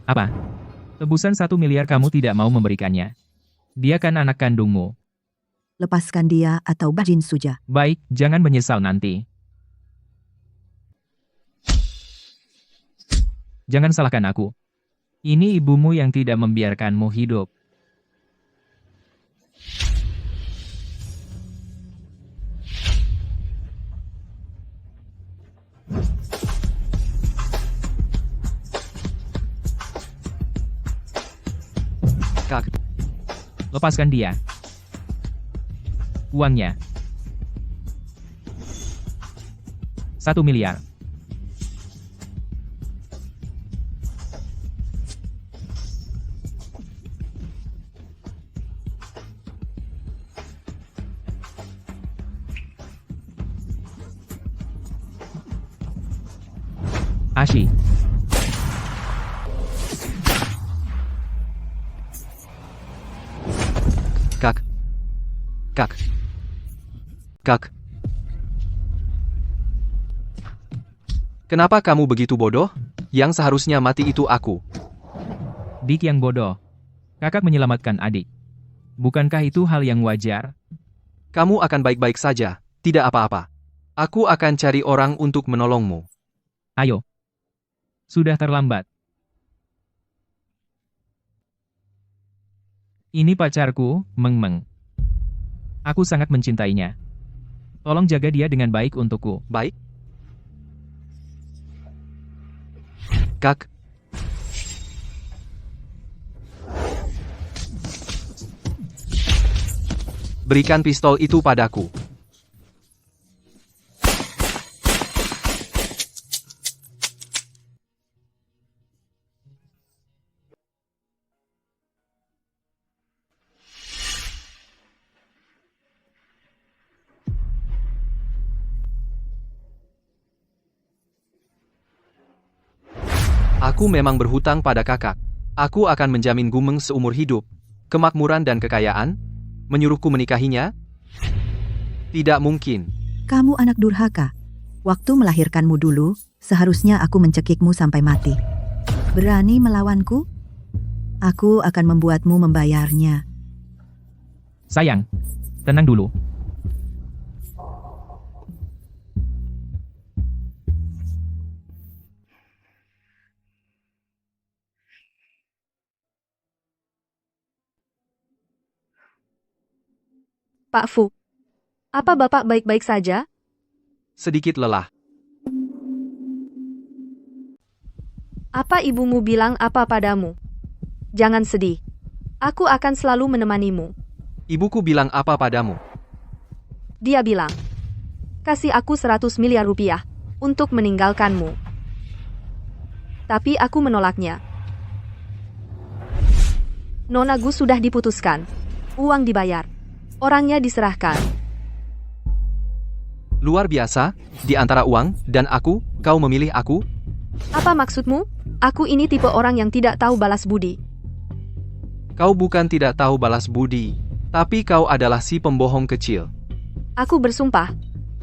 Apa? Tebusan 1 miliar kamu tidak mau memberikannya? Dia kan anak kandungmu. Lepaskan dia atau Bajin Suja. Baik, jangan menyesal nanti. Jangan salahkan aku. Ini ibumu yang tidak membiarkanmu hidup. Kak, Lepaskan dia. Uangnya. 1 miliar. Ashi. Kak. Kak. Kak. Kenapa kamu begitu bodoh? Yang seharusnya mati itu aku. Dik yang bodoh. Kakak menyelamatkan adik. Bukankah itu hal yang wajar? Kamu akan baik-baik saja, tidak apa-apa. Aku akan cari orang untuk menolongmu. Ayo. Sudah terlambat. Ini pacarku, Meng Meng. Aku sangat mencintainya. Tolong jaga dia dengan baik untukku. Baik. Kak. Berikan pistol itu padaku. Aku memang berhutang pada kakak. Aku akan menjamin Gumeng seumur hidup, kemakmuran dan kekayaan. Menyuruhku menikahinya? Tidak mungkin. Kamu anak durhaka. Waktu melahirkanmu dulu, seharusnya aku mencekikmu sampai mati. Berani melawanku? Aku akan membuatmu membayarnya. Sayang, tenang dulu. Pak Fu, apa Bapak baik-baik saja? Sedikit lelah. Apa ibumu bilang apa padamu? Jangan sedih. Aku akan selalu menemanimu. Ibuku bilang apa padamu? Dia bilang, kasih aku 100 miliar rupiah untuk meninggalkanmu. Tapi aku menolaknya. Nona Gu sudah diputuskan. Uang dibayar. Orangnya diserahkan. Luar biasa, di antara uang dan aku, kau memilih aku? Apa maksudmu? Aku ini tipe orang yang tidak tahu balas budi. Kau bukan tidak tahu balas budi, tapi kau adalah si pembohong kecil. Aku bersumpah,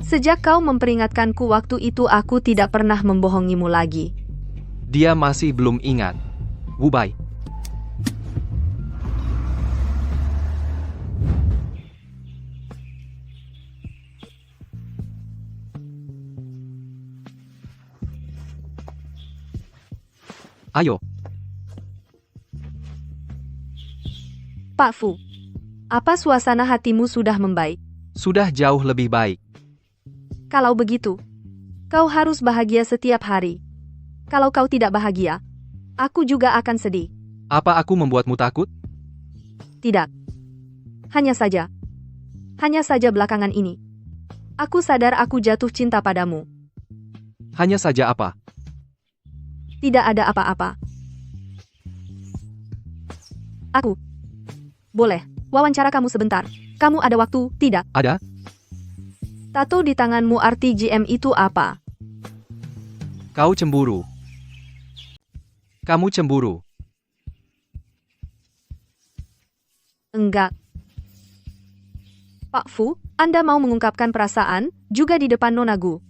sejak kau memperingatkanku waktu itu aku tidak pernah membohongimu lagi. Dia masih belum ingat. Wubai. Ayo. Pak Fu, apa suasana hatimu sudah membaik? Sudah jauh lebih baik. Kalau begitu, kau harus bahagia setiap hari. Kalau kau tidak bahagia, aku juga akan sedih. Apa aku membuatmu takut? Tidak. Hanya saja belakangan ini. Aku sadar aku jatuh cinta padamu. Hanya saja apa? Tidak ada apa-apa. Aku. Boleh, wawancara kamu sebentar. Kamu ada waktu, tidak? Ada. Tato di tanganmu arti GM itu apa? Kau cemburu. Kamu cemburu. Enggak. Pak Fu, Anda mau mengungkapkan perasaan, juga di depan Nona Gu.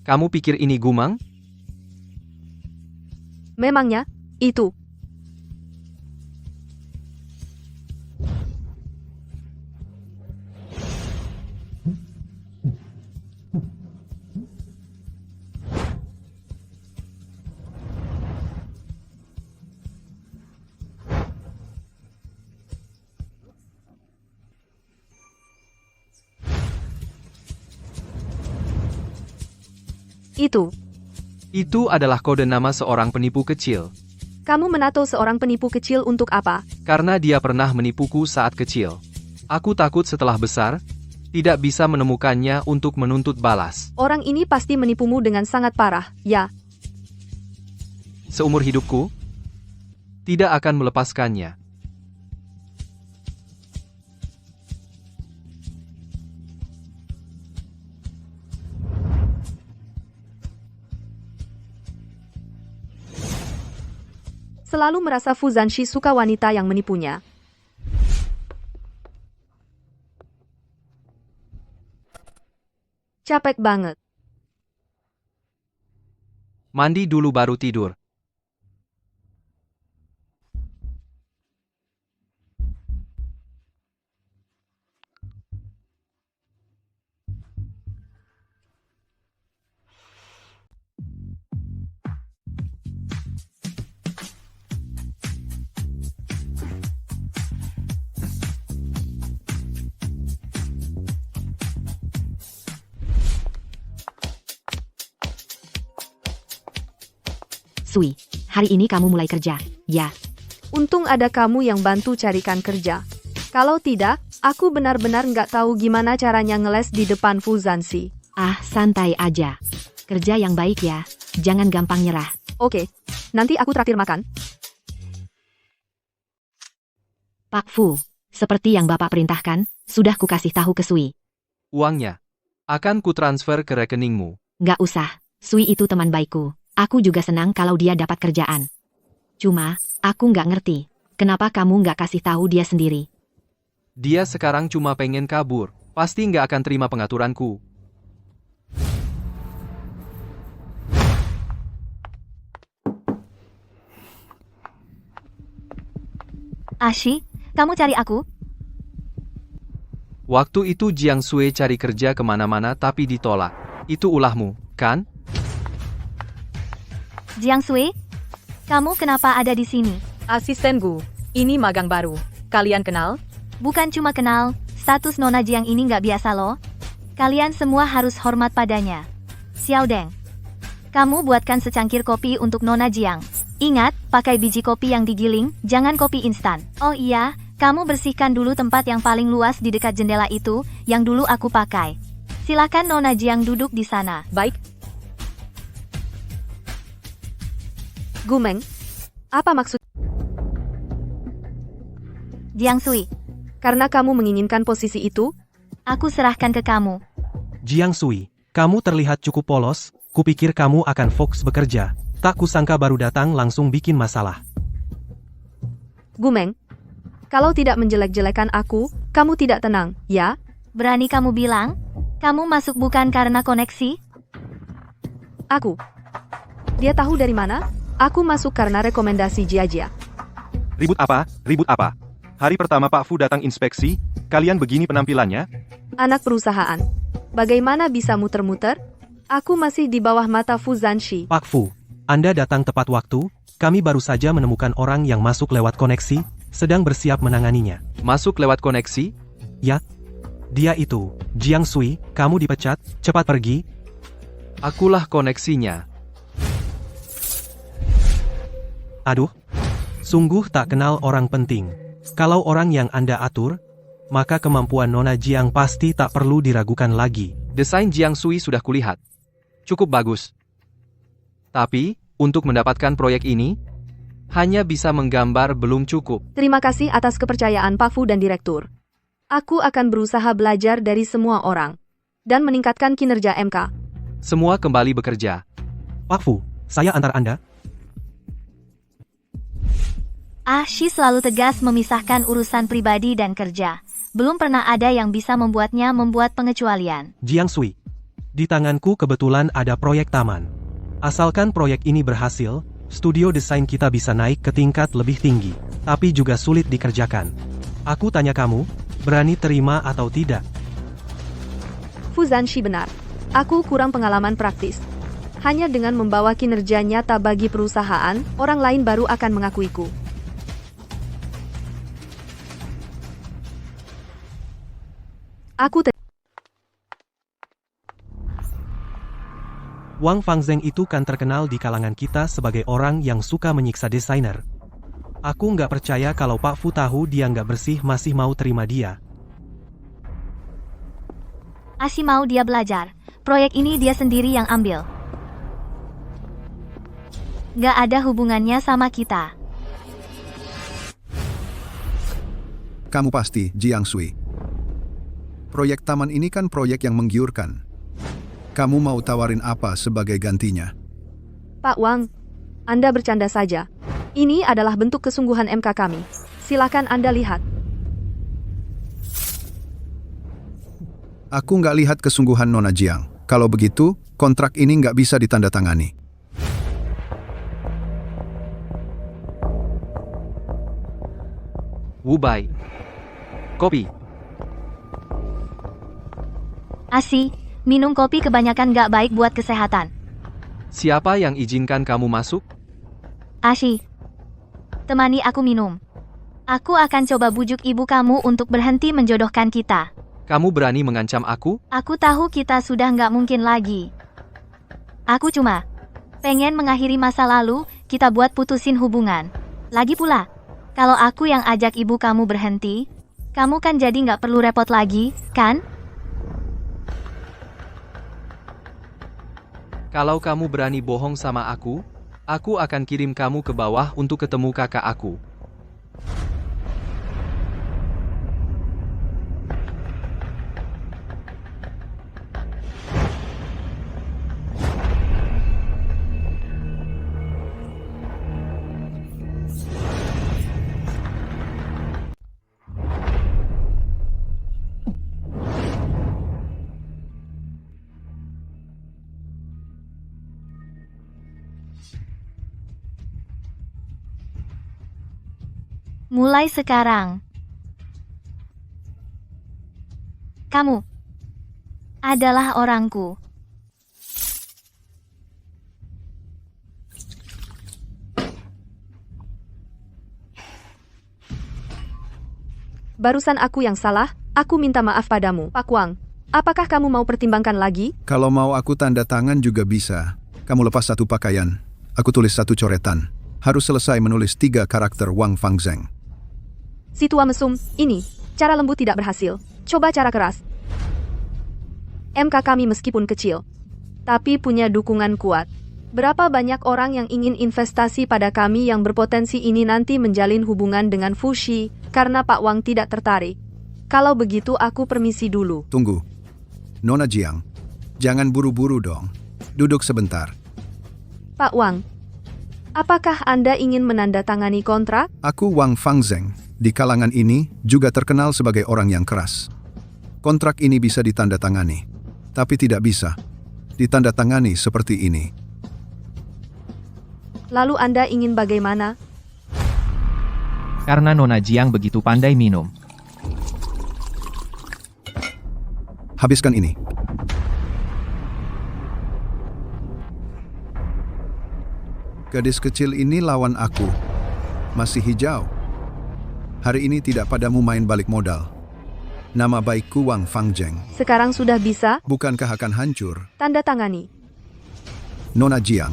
Kamu pikir ini Gumeng? Memangnya, itu. Itu adalah kode nama seorang penipu kecil. Kamu menato seorang penipu kecil untuk apa? Karena dia pernah menipuku saat kecil. Aku takut setelah besar, tidak bisa menemukannya untuk menuntut balas. Orang ini pasti menipumu dengan sangat parah, ya. Seumur hidupku, tidak akan melepaskannya. Selalu merasa Fu Zanshi suka wanita yang menipunya. Capek banget. Mandi dulu baru tidur. Sui, hari ini kamu mulai kerja, ya? Untung ada kamu yang bantu carikan kerja. Kalau tidak, aku benar-benar nggak tahu gimana caranya ngeles di depan Fu Zanshi. Ah, santai aja. Kerja yang baik ya, jangan gampang nyerah. Oke, nanti aku traktir makan. Pak Fu, seperti yang Bapak perintahkan, sudah kukasih tahu ke Sui. Uangnya akan kutransfer ke rekeningmu. Nggak usah, Sui itu teman baikku. Aku juga senang kalau dia dapat kerjaan. Cuma, aku nggak ngerti, kenapa kamu nggak kasih tahu dia sendiri? Dia sekarang cuma pengen kabur, pasti nggak akan terima pengaturanku. Ashi, kamu cari aku? Waktu itu Jiang Sui cari kerja kemana-mana tapi ditolak. Itu ulahmu, kan? Jiang Sui? Kamu kenapa ada di sini? Asistenku, ini magang baru. Kalian kenal? Bukan cuma kenal, status Nona Jiang ini nggak biasa loh. Kalian semua harus hormat padanya. Xiao Deng, kamu buatkan secangkir kopi untuk Nona Jiang. Ingat, pakai biji kopi yang digiling, jangan kopi instan. Oh iya, kamu bersihkan dulu tempat yang paling luas di dekat jendela itu, yang dulu aku pakai. Silakan Nona Jiang duduk di sana. Baik. Gumeng, apa maksud? Jiang Sui, Karena kamu menginginkan posisi itu, aku serahkan ke kamu. Jiang Sui, kamu terlihat cukup polos, kupikir kamu akan fokus bekerja. Tak kusangka baru datang langsung bikin masalah. Gumeng, kalau tidak menjelek-jelekan aku, kamu tidak tenang, ya? Berani kamu bilang? Kamu masuk bukan karena koneksi? Aku. Dia tahu dari mana? Aku masuk karena rekomendasi Jia. Ribut apa? Ribut apa? Hari pertama Pak Fu datang inspeksi, kalian begini penampilannya? Anak perusahaan. Bagaimana bisa muter-muter? Aku masih di bawah mata Fu Zanshi. Pak Fu, Anda datang tepat waktu, kami baru saja menemukan orang yang masuk lewat koneksi, sedang bersiap menanganinya. Masuk lewat koneksi? Ya, dia itu, Jiang Sui, kamu dipecat, cepat pergi. Akulah koneksinya. Aduh, sungguh tak kenal orang penting. Kalau orang yang Anda atur, maka kemampuan Nona Jiang pasti tak perlu diragukan lagi. Desain Jiang Sui sudah kulihat. Cukup bagus. Tapi, untuk mendapatkan proyek ini, hanya bisa menggambar belum cukup. Terima kasih atas kepercayaan Pak Fu dan Direktur. Aku akan berusaha belajar dari semua orang dan meningkatkan kinerja MK. Semua kembali bekerja. Pak Fu, saya antar Anda. Ashi selalu tegas memisahkan urusan pribadi dan kerja. Belum pernah ada yang bisa membuatnya membuat pengecualian. Jiang Sui, di tanganku kebetulan ada proyek taman. Asalkan proyek ini berhasil, studio desain kita bisa naik ke tingkat lebih tinggi. Tapi juga sulit dikerjakan. Aku tanya kamu, berani terima atau tidak? Fu Zanshi benar. Aku kurang pengalaman praktis. Hanya dengan membawa kinerja nyata bagi perusahaan, orang lain baru akan mengakuiku. Wang Fangzeng itu kan terkenal di kalangan kita sebagai orang yang suka menyiksa desainer. Aku nggak percaya kalau Pak Fu tahu dia nggak bersih masih mau terima dia. Asi mau dia belajar. Proyek ini dia sendiri yang ambil. Gak ada hubungannya sama kita. Kamu pasti, Jiang Sui. Proyek taman ini kan proyek yang menggiurkan. Kamu mau tawarin apa sebagai gantinya? Pak Wang, Anda bercanda saja. Ini adalah bentuk kesungguhan MK kami. Silakan Anda lihat. Aku nggak lihat kesungguhan Nona Jiang. Kalau begitu, kontrak ini nggak bisa ditandatangani. Wu Bai. Kopi. Asi, minum kopi kebanyakan gak baik buat kesehatan. Siapa yang izinkan kamu masuk? Asi, temani aku minum. Aku akan coba bujuk ibu kamu untuk berhenti menjodohkan kita. Kamu berani mengancam aku? Aku tahu kita sudah nggak mungkin lagi. Aku cuma pengen mengakhiri masa lalu, kita buat putusin hubungan. Lagi pula, kalau aku yang ajak ibu kamu berhenti, kamu kan jadi nggak perlu repot lagi, kan? Kalau kamu berani bohong sama aku akan kirim kamu ke bawah untuk ketemu kakak aku. Mulai sekarang, kamu adalah orangku. Barusan aku yang salah, aku minta maaf padamu. Pak Wang, apakah kamu mau pertimbangkan lagi? Kalau mau aku tanda tangan juga bisa. Kamu lepas satu pakaian, aku tulis satu coretan. Harus selesai menulis 3 karakter Wang Fangzeng. Si tua mesum, ini, cara lembut tidak berhasil. Coba cara keras. MK kami meskipun kecil, tapi punya dukungan kuat. Berapa banyak orang yang ingin investasi pada kami yang berpotensi ini nanti menjalin hubungan dengan Fushi, karena Pak Wang tidak tertarik. Kalau begitu aku permisi dulu. Tunggu. Nona Jiang, jangan buru-buru dong. Duduk sebentar. Pak Wang, apakah Anda ingin menandatangani kontrak? Aku Wang Fangzeng. Di kalangan ini juga terkenal sebagai orang yang keras. Kontrak ini bisa ditandatangani, tapi tidak bisa ditandatangani seperti ini. Lalu Anda ingin bagaimana? Karena Nona Jiang begitu pandai minum. Habiskan ini. Gadis kecil ini lawan aku. Masih hijau. Hari ini tidak padamu main balik modal. Nama baikku Wang Fangzeng. Sekarang sudah bisa? Bukankah akan hancur? Tanda tangani. Nona Jiang.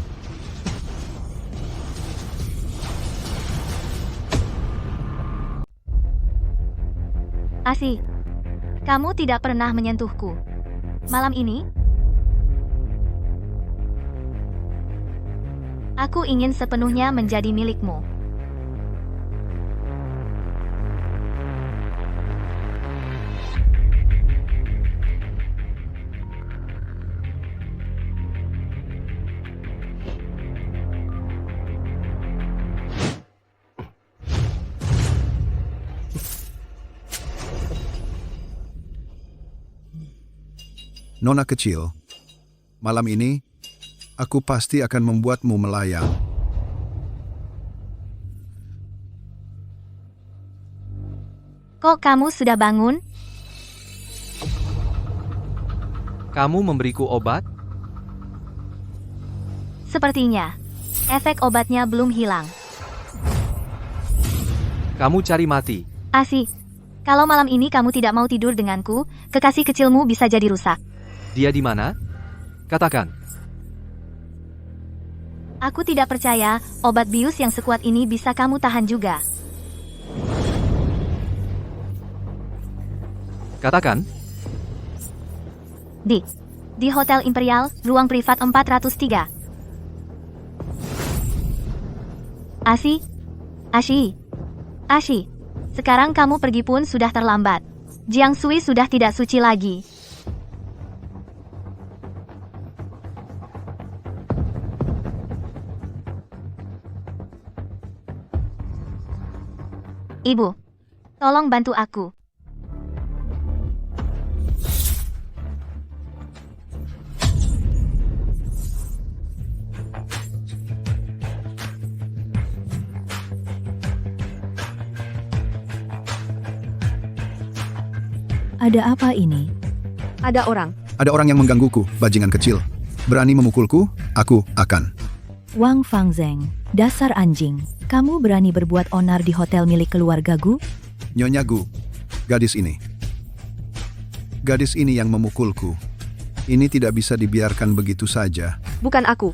Asi, kamu tidak pernah menyentuhku. Malam ini, aku ingin sepenuhnya menjadi milikmu. Nona kecil, malam ini, aku pasti akan membuatmu melayang. Kok kamu sudah bangun? Kamu memberiku obat? Sepertinya, efek obatnya belum hilang. Kamu cari mati. Asi, kalau malam ini kamu tidak mau tidur denganku, kekasih kecilmu bisa jadi rusak. Dia di mana? Katakan. Aku tidak percaya, obat bius yang sekuat ini bisa kamu tahan juga. Katakan, Di Hotel Imperial, ruang privat 403. Ashi. Sekarang kamu pergi pun sudah terlambat. Jiang Sui sudah tidak suci lagi. Ibu, tolong bantu aku. Ada apa ini? Ada orang. Ada orang yang menggangguku, bajingan kecil. Berani memukulku, aku akan. Wang Fangzeng, dasar anjing. Kamu berani berbuat onar di hotel milik keluarga Gu? Nyonya Gu, gadis ini. Gadis ini yang memukulku. Ini tidak bisa dibiarkan begitu saja. Bukan aku.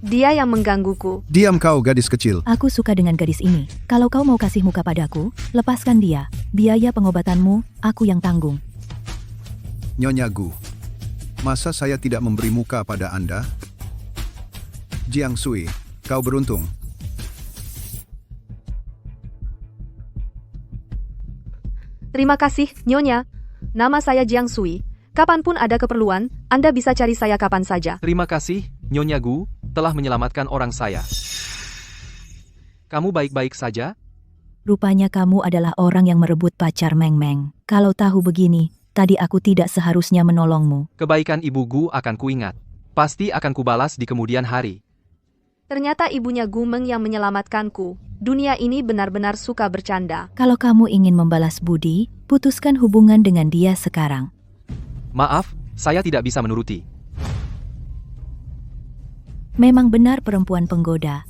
Dia yang menggangguku. Diam kau, gadis kecil. Aku suka dengan gadis ini. Kalau kau mau kasih muka padaku, lepaskan dia. Biaya pengobatanmu, aku yang tanggung. Nyonya Gu, masa saya tidak memberi muka pada Anda? Jiang Sui, kau beruntung. Terima kasih, Nyonya. Nama saya Jiang Sui. Kapanpun ada keperluan, Anda bisa cari saya kapan saja. terima kasih, Nyonya Gu, telah menyelamatkan orang saya. Kamu baik-baik saja? Rupanya kamu adalah orang yang merebut pacar Meng Meng. Kalau tahu begini, tadi aku tidak seharusnya menolongmu. Kebaikan Ibu Gu akan kuingat. Pasti akan kubalas di kemudian hari. Ternyata ibunya Gu Meng yang menyelamatkanku. Dunia ini benar-benar suka bercanda. Kalau kamu ingin membalas budi, putuskan hubungan dengan dia sekarang. Maaf, saya tidak bisa menuruti. Memang benar perempuan penggoda.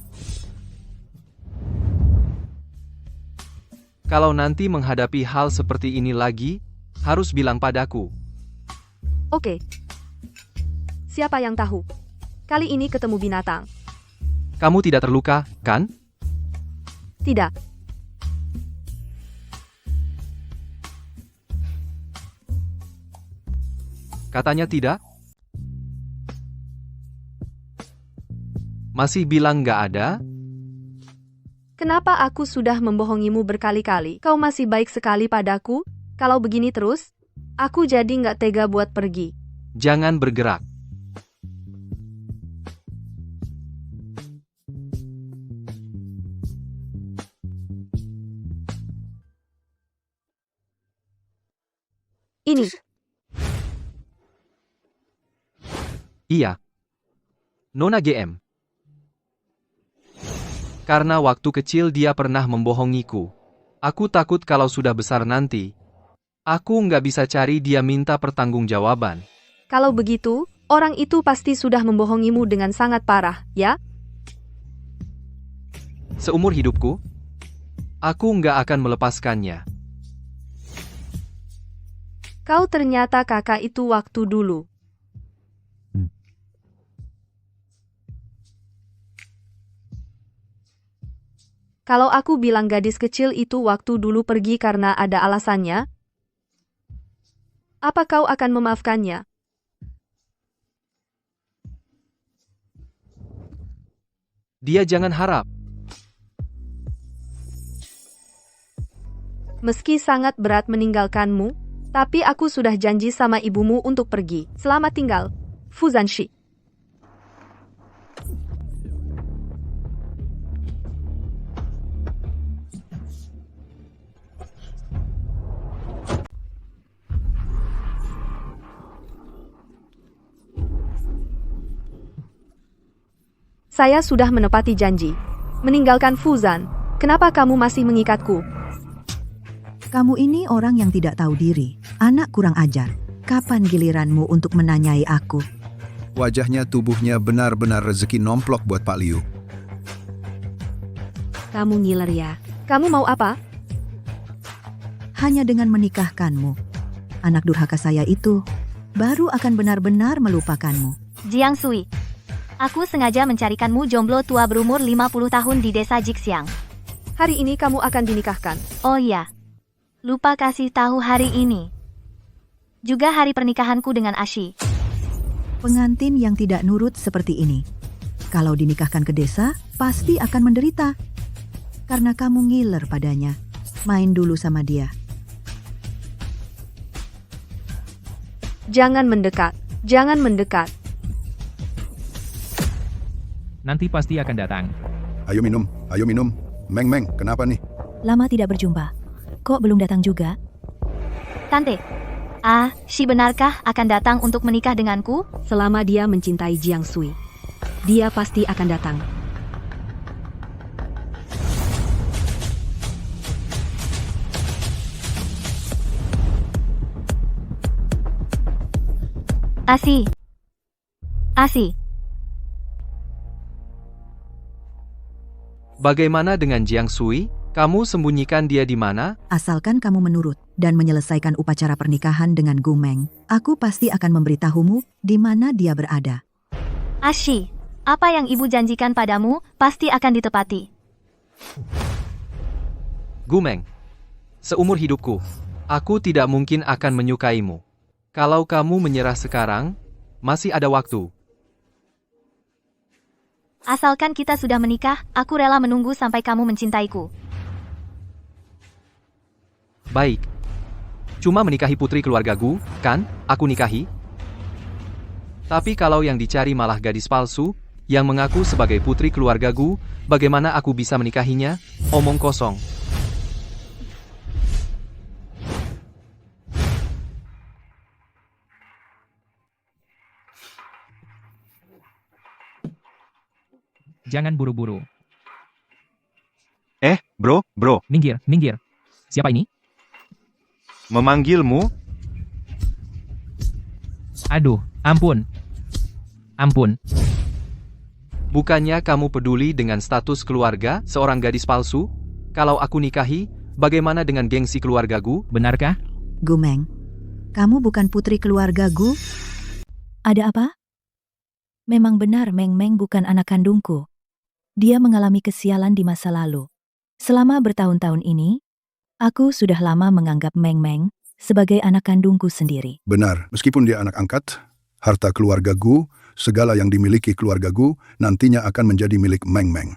Kalau nanti menghadapi hal seperti ini lagi, harus bilang padaku. Oke. Siapa yang tahu? Kali ini ketemu binatang. Kamu tidak terluka, kan? Tidak. Katanya tidak? Masih bilang nggak ada? Kenapa aku sudah membohongimu berkali-kali? Kau masih baik sekali padaku? Kalau begini terus, aku jadi nggak tega buat pergi. Jangan bergerak. Ini. Iya. Nona GM. Karena waktu kecil dia pernah membohongiku. Aku takut kalau sudah besar nanti, aku nggak bisa cari dia minta pertanggungjawaban. Kalau begitu, orang itu pasti sudah membohongimu dengan sangat parah, ya? Seumur hidupku, aku nggak akan melepaskannya. Kau ternyata kakak itu waktu dulu. Kalau aku bilang gadis kecil itu waktu dulu pergi karena ada alasannya, apa kau akan memaafkannya? Dia jangan harap. Meski sangat berat meninggalkanmu, tapi aku sudah janji sama ibumu untuk pergi. Selamat tinggal, Fu Zanshi. Saya sudah menepati janji. Meninggalkan Fuzan. Kenapa kamu masih mengikatku? Kamu ini orang yang tidak tahu diri. Anak kurang ajar. Kapan giliranmu untuk menanyai aku? Wajahnya tubuhnya benar-benar rezeki nomplok buat Pak Liu. Kamu ngiler ya? Kamu mau apa? Hanya dengan menikahkanmu. Anak durhaka saya itu baru akan benar-benar melupakanmu. Jiang Sui, Aku sengaja mencarikanmu jomblo tua berumur 50 tahun di desa Jixiang. Hari ini kamu akan dinikahkan. Oh iya. Lupa kasih tahu hari ini. Juga hari pernikahanku dengan Ashi. Pengantin yang tidak nurut seperti ini. Kalau dinikahkan ke desa, pasti akan menderita. Karena kamu ngiler padanya. Main dulu sama dia. Jangan mendekat. Jangan mendekat. Nanti pasti akan datang. Ayo minum, ayo minum. Meng, kenapa nih? Lama tidak berjumpa. Kok belum datang juga? Tante. Shi benarkah akan datang untuk menikah denganku? Selama dia mencintai Jiang Sui, dia pasti akan datang. Asi. Bagaimana dengan Jiang Sui? Kamu sembunyikan dia di mana? Asalkan kamu menurut dan menyelesaikan upacara pernikahan dengan Gumeng, aku pasti akan memberitahumu di mana dia berada. Ashi, apa yang ibu janjikan padamu pasti akan ditepati. Gumeng, seumur hidupku, aku tidak mungkin akan menyukaimu. Kalau kamu menyerah sekarang, masih ada waktu. Asalkan kita sudah menikah, aku rela menunggu sampai kamu mencintaiku. Baik. Cuma menikahi putri keluarga Gu, kan? Aku nikahi. Tapi kalau yang dicari malah gadis palsu, yang mengaku sebagai putri keluarga Gu, bagaimana aku bisa menikahinya? Omong kosong. Jangan buru-buru. Bro. Minggir. Siapa ini? Memanggilmu? Aduh, ampun. Bukannya kamu peduli dengan status keluarga seorang gadis palsu? Kalau aku nikahi, bagaimana dengan gengsi keluarga Gu? Benarkah? Gumeng, kamu bukan putri keluarga Gu? Ada apa? Memang benar Meng bukan anak kandungku. Dia mengalami kesialan di masa lalu. Selama bertahun-tahun ini, aku sudah lama menganggap Meng sebagai anak kandungku sendiri. Benar, meskipun dia anak angkat, harta keluarga Gu, segala yang dimiliki keluarga Gu, nantinya akan menjadi milik Meng.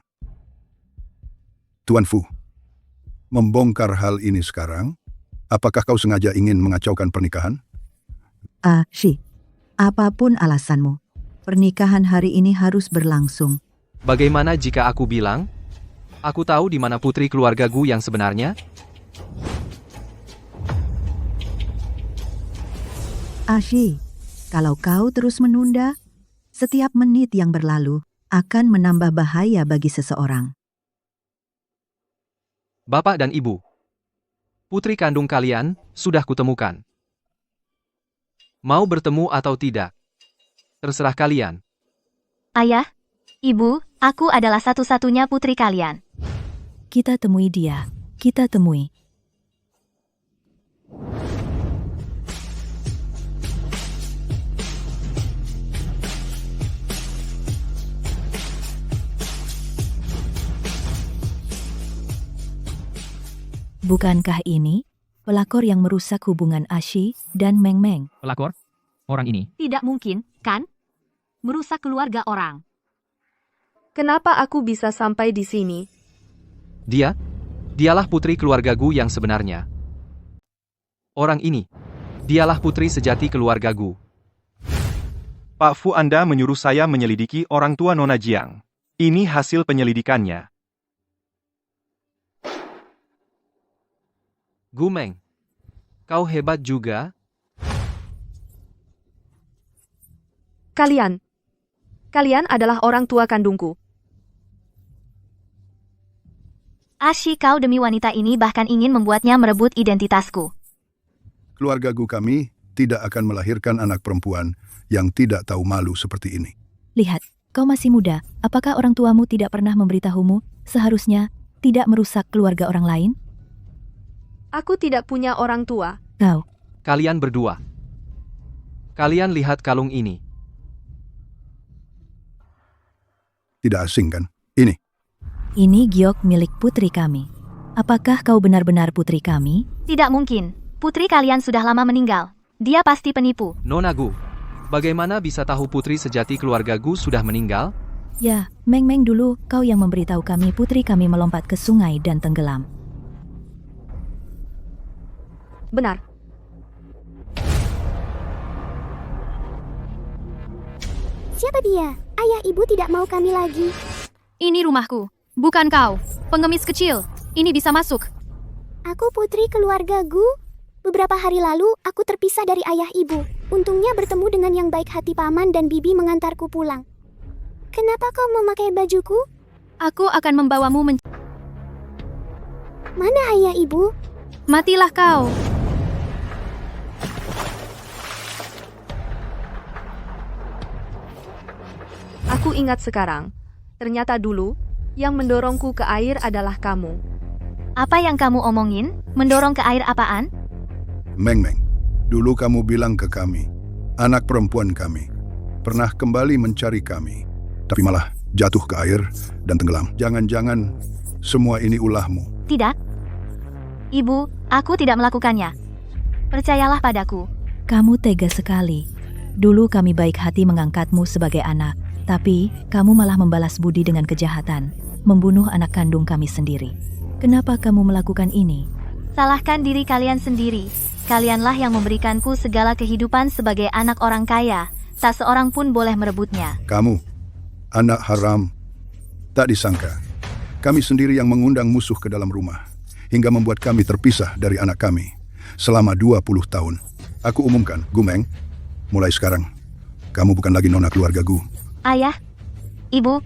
Tuan Fu, membongkar hal ini sekarang, apakah kau sengaja ingin mengacaukan pernikahan? Shi, apapun alasanmu, pernikahan hari ini harus berlangsung. Bagaimana jika aku bilang, aku tahu di mana putri keluarga Gu yang sebenarnya? Shi, kalau kau terus menunda, setiap menit yang berlalu akan menambah bahaya bagi seseorang. Bapak dan Ibu, putri kandung kalian sudah kutemukan. Mau bertemu atau tidak? Terserah kalian. Ayah, Ibu, aku adalah satu-satunya putri kalian. Kita temui dia. Kita temui. Bukankah ini pelakor yang merusak hubungan Ashi dan Meng? Pelakor? Orang ini? Tidak mungkin, kan? Merusak keluarga orang. Kenapa aku bisa sampai di sini? Dialah putri keluarga Gu yang sebenarnya. Orang ini, dialah putri sejati keluarga Gu. Pak Fu, Anda menyuruh saya menyelidiki orang tua Nona Jiang. Ini hasil penyelidikannya. Gumeng, kau hebat juga. Kalian adalah orang tua kandungku. Ashi, kau demi wanita ini bahkan ingin membuatnya merebut identitasku. Keluarga Gu kami tidak akan melahirkan anak perempuan yang tidak tahu malu seperti ini. Lihat, kau masih muda. Apakah orang tuamu tidak pernah memberitahumu seharusnya tidak merusak keluarga orang lain? Aku tidak punya orang tua. Kalian berdua. Kalian lihat kalung ini. Tidak asing kan? Ini. Ini giok milik putri kami. Apakah kau benar-benar putri kami? Tidak mungkin. Putri kalian sudah lama meninggal. Dia pasti penipu. Nona Gu, bagaimana bisa tahu putri sejati keluarga Gu sudah meninggal? Ya, Meng dulu kau yang memberitahu kami putri kami melompat ke sungai dan tenggelam. Benar. Siapa dia? Ayah ibu tidak mau kami lagi. Ini rumahku. Bukan kau. Pengemis kecil. Ini bisa masuk. Aku putri keluarga Gu. Beberapa hari lalu, aku terpisah dari ayah ibu. Untungnya bertemu dengan yang baik hati paman dan bibi mengantarku pulang. Kenapa kau memakai bajuku? Aku akan membawamu Mana ayah ibu? Matilah kau. Aku ingat sekarang. Ternyata dulu, yang mendorongku ke air adalah kamu. Apa yang kamu omongin? Mendorong ke air apaan? Meng, dulu kamu bilang ke kami, anak perempuan kami, pernah kembali mencari kami, tapi malah jatuh ke air dan tenggelam. Jangan-jangan semua ini ulahmu. Tidak. Ibu, aku tidak melakukannya. Percayalah padaku. Kamu tega sekali. Dulu kami baik hati mengangkatmu sebagai anak, tapi kamu malah membalas budi dengan kejahatan, membunuh anak kandung kami sendiri. Kenapa kamu melakukan ini? Salahkan diri kalian sendiri. Kalianlah yang memberikanku segala kehidupan sebagai anak orang kaya. Tak seorang pun boleh merebutnya. Kamu, anak haram, tak disangka. Kami sendiri yang mengundang musuh ke dalam rumah, hingga membuat kami terpisah dari anak kami selama 20 tahun. Aku umumkan, Gu Meng, mulai sekarang, kamu bukan lagi nona keluarga Gu. Ayah, ibu,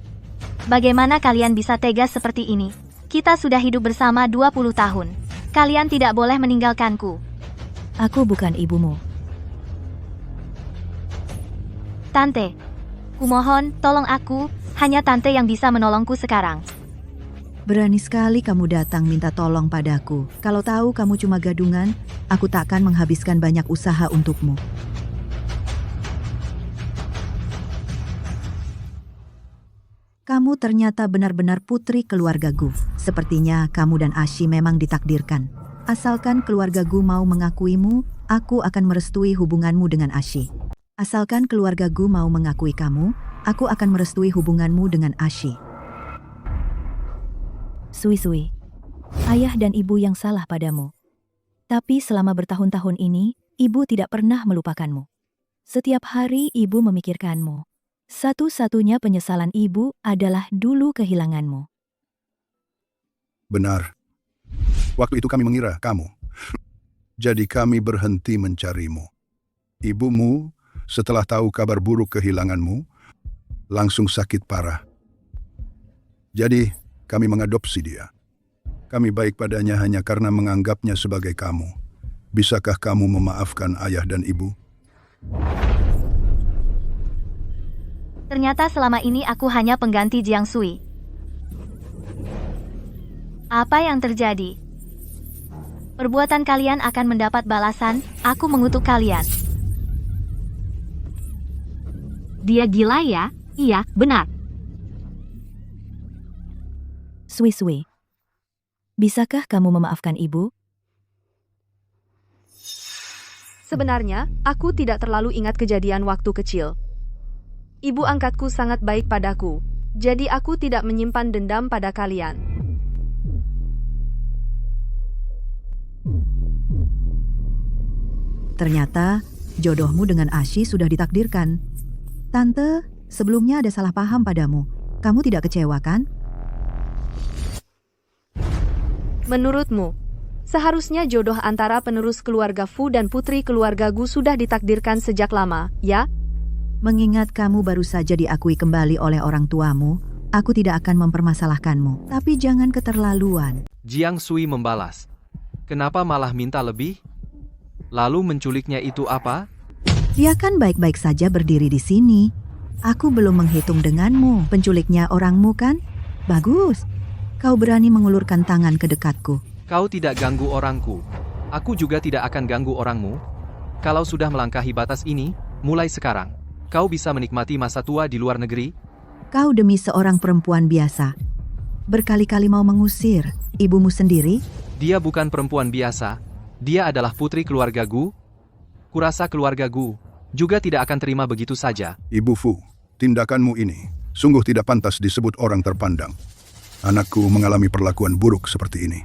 bagaimana kalian bisa tega seperti ini? Kita sudah hidup bersama 20 tahun. Kalian tidak boleh meninggalkanku. Aku bukan ibumu. Tante, kumohon, tolong aku. Hanya tante yang bisa menolongku sekarang. Berani sekali kamu datang minta tolong padaku. Kalau tahu kamu cuma gadungan, aku takkan menghabiskan banyak usaha untukmu. Kamu ternyata benar-benar putri keluarga Gu. Sepertinya kamu dan Ashi memang ditakdirkan. Asalkan keluarga Gu mau mengakuimu, aku akan merestui hubunganmu dengan Ashi. Asalkan keluarga Gu mau mengakui kamu, aku akan merestui hubunganmu dengan Ashi. Sui, ayah dan ibu yang salah padamu. Tapi selama bertahun-tahun ini, ibu tidak pernah melupakanmu. Setiap hari ibu memikirkanmu. Satu-satunya penyesalan ibu adalah dulu kehilanganmu. Benar. Waktu itu kami mengira kamu. Jadi kami berhenti mencarimu. Ibumu, setelah tahu kabar buruk kehilanganmu, langsung sakit parah. Jadi, kami mengadopsi dia. Kami baik padanya hanya karena menganggapnya sebagai kamu. Bisakah kamu memaafkan ayah dan ibu? Ternyata selama ini aku hanya pengganti Jiang Sui. Apa yang terjadi? Perbuatan kalian akan mendapat balasan, aku mengutuk kalian. Dia gila ya? Iya, benar. Sui, bisakah kamu memaafkan ibu? Sebenarnya, aku tidak terlalu ingat kejadian waktu kecil. Ibu angkatku sangat baik padaku, jadi aku tidak menyimpan dendam pada kalian. Ternyata, jodohmu dengan Ashi sudah ditakdirkan. Tante, sebelumnya ada salah paham padamu. Kamu tidak kecewa kan? Menurutmu, seharusnya jodoh antara penerus keluarga Fu dan putri keluarga Gu sudah ditakdirkan sejak lama, ya? Mengingat kamu baru saja diakui kembali oleh orang tuamu, aku tidak akan mempermasalahkanmu. Tapi jangan keterlaluan. Jiang Sui membalas. Kenapa malah minta lebih? Lalu menculiknya itu apa? Dia kan baik-baik saja berdiri di sini. Aku belum menghitung denganmu. Penculiknya orangmu kan? Bagus. Kau berani mengulurkan tangan ke dekatku. Kau tidak ganggu orangku. Aku juga tidak akan ganggu orangmu. Kalau sudah melangkahi batas ini, mulai sekarang, kau bisa menikmati masa tua di luar negeri. Kau demi seorang perempuan biasa. Berkali-kali mau mengusir ibumu sendiri. Dia bukan perempuan biasa. Dia adalah putri keluarga Gu. Kurasa keluarga Gu juga tidak akan terima begitu saja. Ibu Fu, tindakanmu ini sungguh tidak pantas disebut orang terpandang. Anakku mengalami perlakuan buruk seperti ini.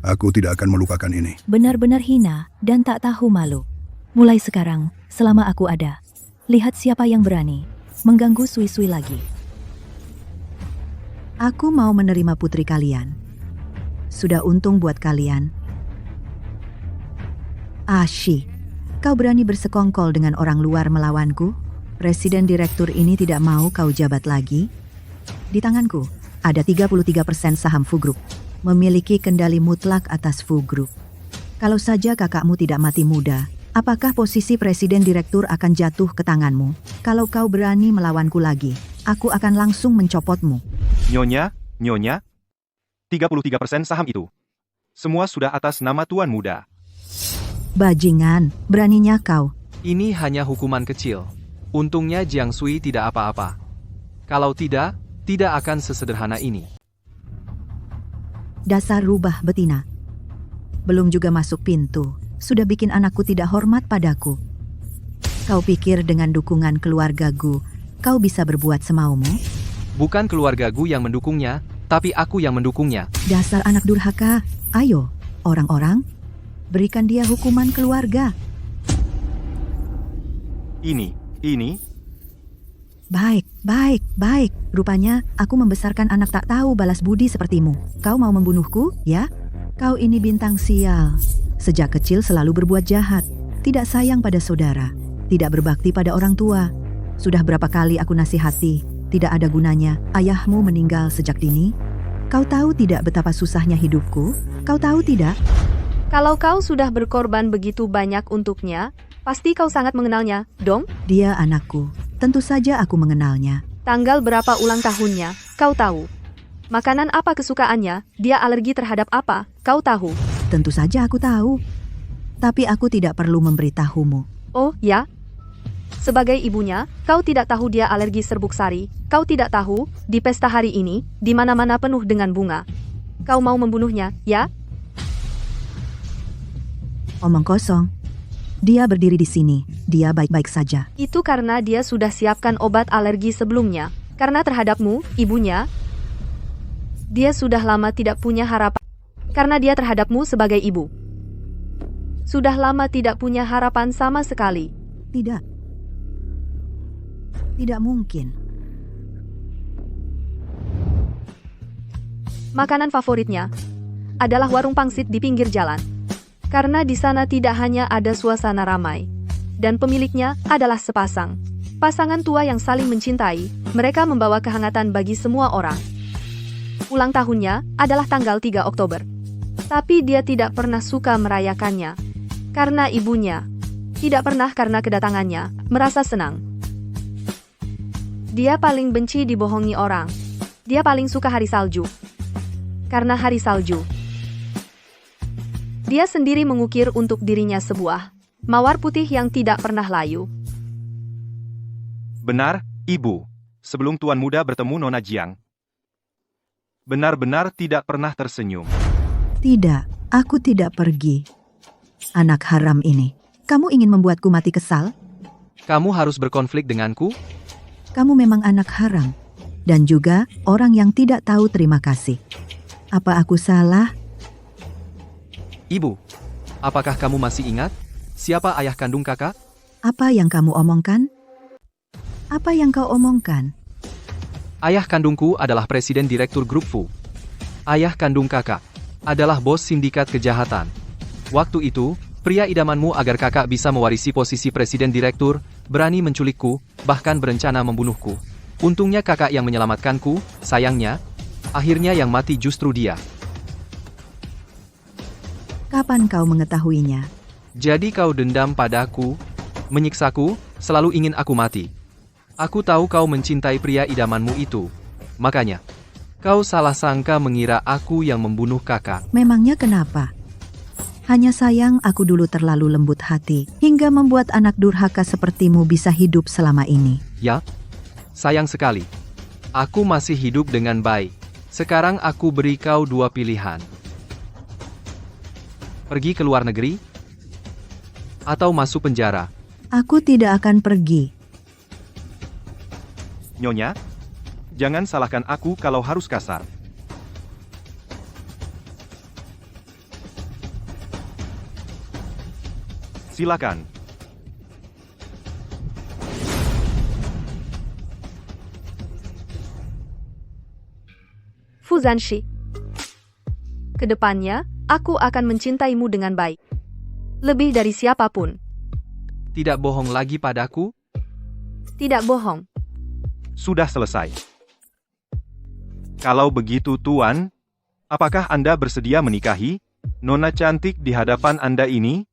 Aku tidak akan melupakan ini. Benar-benar hina dan tak tahu malu. Mulai sekarang, selama aku ada, lihat siapa yang berani mengganggu Sui-Sui lagi. Aku mau menerima putri kalian. Sudah untung buat kalian. Ashi, kau berani bersekongkol dengan orang luar melawanku? Presiden direktur ini tidak mau kau jabat lagi? Di tanganku, ada 33% saham Fu Group. Memiliki kendali mutlak atas Fu Group. Kalau saja kakakmu tidak mati muda, apakah posisi presiden direktur akan jatuh ke tanganmu? Kalau kau berani melawanku lagi, aku akan langsung mencopotmu. Nyonya, 33% saham itu. Semua sudah atas nama Tuan Muda. Bajingan, beraninya kau. Ini hanya hukuman kecil. Untungnya Jiang Sui tidak apa-apa. Kalau tidak akan sesederhana ini. Dasar rubah betina. Belum juga masuk pintu, sudah bikin anakku tidak hormat padaku. Kau pikir dengan dukungan keluarga Gu, kau bisa berbuat semaumu? Bukan keluarga Gu yang mendukungnya, tapi aku yang mendukungnya. Dasar anak durhaka. Ayo, orang-orang, berikan dia hukuman keluarga. Ini. Baik. Rupanya aku membesarkan anak tak tahu balas budi sepertimu. Kau mau membunuhku, ya? Kau ini bintang sial. Sejak kecil selalu berbuat jahat. Tidak sayang pada saudara. Tidak berbakti pada orang tua. Sudah berapa kali aku nasihati. Tidak ada gunanya. Ayahmu meninggal sejak dini. Kau tahu tidak betapa susahnya hidupku? Kau tahu tidak? Kalau kau sudah berkorban begitu banyak untuknya, pasti kau sangat mengenalnya, dong? Dia anakku. Tentu saja aku mengenalnya. Tanggal berapa ulang tahunnya, kau tahu. Makanan apa kesukaannya, dia alergi terhadap apa, kau tahu. Tentu saja aku tahu. Tapi aku tidak perlu memberitahumu. Oh, ya? Sebagai ibunya, kau tidak tahu dia alergi serbuk sari. Kau tidak tahu, di pesta hari ini, di mana-mana penuh dengan bunga. Kau mau membunuhnya, ya? Omong kosong. Dia berdiri di sini. Dia baik-baik saja. Itu karena dia sudah siapkan obat alergi sebelumnya. Karena terhadapmu, ibunya, dia sudah lama tidak punya harapan. Karena dia terhadapmu sebagai ibu. Sudah lama tidak punya harapan sama sekali. Tidak. Tidak mungkin. Makanan favoritnya adalah warung pangsit di pinggir jalan. Karena di sana tidak hanya ada suasana ramai, dan pemiliknya adalah sepasang pasangan tua yang saling mencintai. Mereka membawa kehangatan bagi semua orang. Ulang tahunnya adalah tanggal 3 Oktober. Tapi dia tidak pernah suka merayakannya. Karena ibunya tidak pernah karena kedatangannya merasa senang. Dia paling benci dibohongi orang. Dia paling suka hari salju. Karena hari salju, dia sendiri mengukir untuk dirinya sebuah mawar putih yang tidak pernah layu. Benar, Ibu. Sebelum Tuan Muda bertemu Nona Jiang, benar-benar tidak pernah tersenyum. Tidak, aku tidak pergi. Anak haram ini, kamu ingin membuatku mati kesal? Kamu harus berkonflik denganku? Kamu memang anak haram, dan juga orang yang tidak tahu terima kasih. Apa aku salah? Ibu, apakah kamu masih ingat siapa ayah kandung kakak? Apa yang kamu omongkan? Apa yang kau omongkan? Ayah kandungku adalah presiden direktur grup Fu. Ayah kandung kakak adalah bos sindikat kejahatan. Waktu itu, pria idamanmu agar kakak bisa mewarisi posisi presiden direktur, berani menculikku, bahkan berencana membunuhku. Untungnya kakak yang menyelamatkanku, sayangnya, akhirnya yang mati justru dia. Kapan kau mengetahuinya? Jadi kau dendam padaku, menyiksaku, selalu ingin aku mati. Aku tahu kau mencintai pria idamanmu itu. Makanya, kau salah sangka mengira aku yang membunuh kakak. Memangnya kenapa? Hanya sayang aku dulu terlalu lembut hati, hingga membuat anak durhaka sepertimu bisa hidup selama ini. Ya, sayang sekali. Aku masih hidup dengan baik. Sekarang aku beri kau dua pilihan. Pergi ke luar negeri, atau masuk penjara. Aku tidak akan pergi. Nyonya, jangan salahkan aku kalau harus kasar. Silakan. Fu Zanshi. Kedepannya, aku akan mencintaimu dengan baik. Lebih dari siapapun. Tidak bohong lagi padaku? Tidak bohong. Sudah selesai. Kalau begitu Tuan, apakah Anda bersedia menikahi Nona cantik di hadapan Anda ini?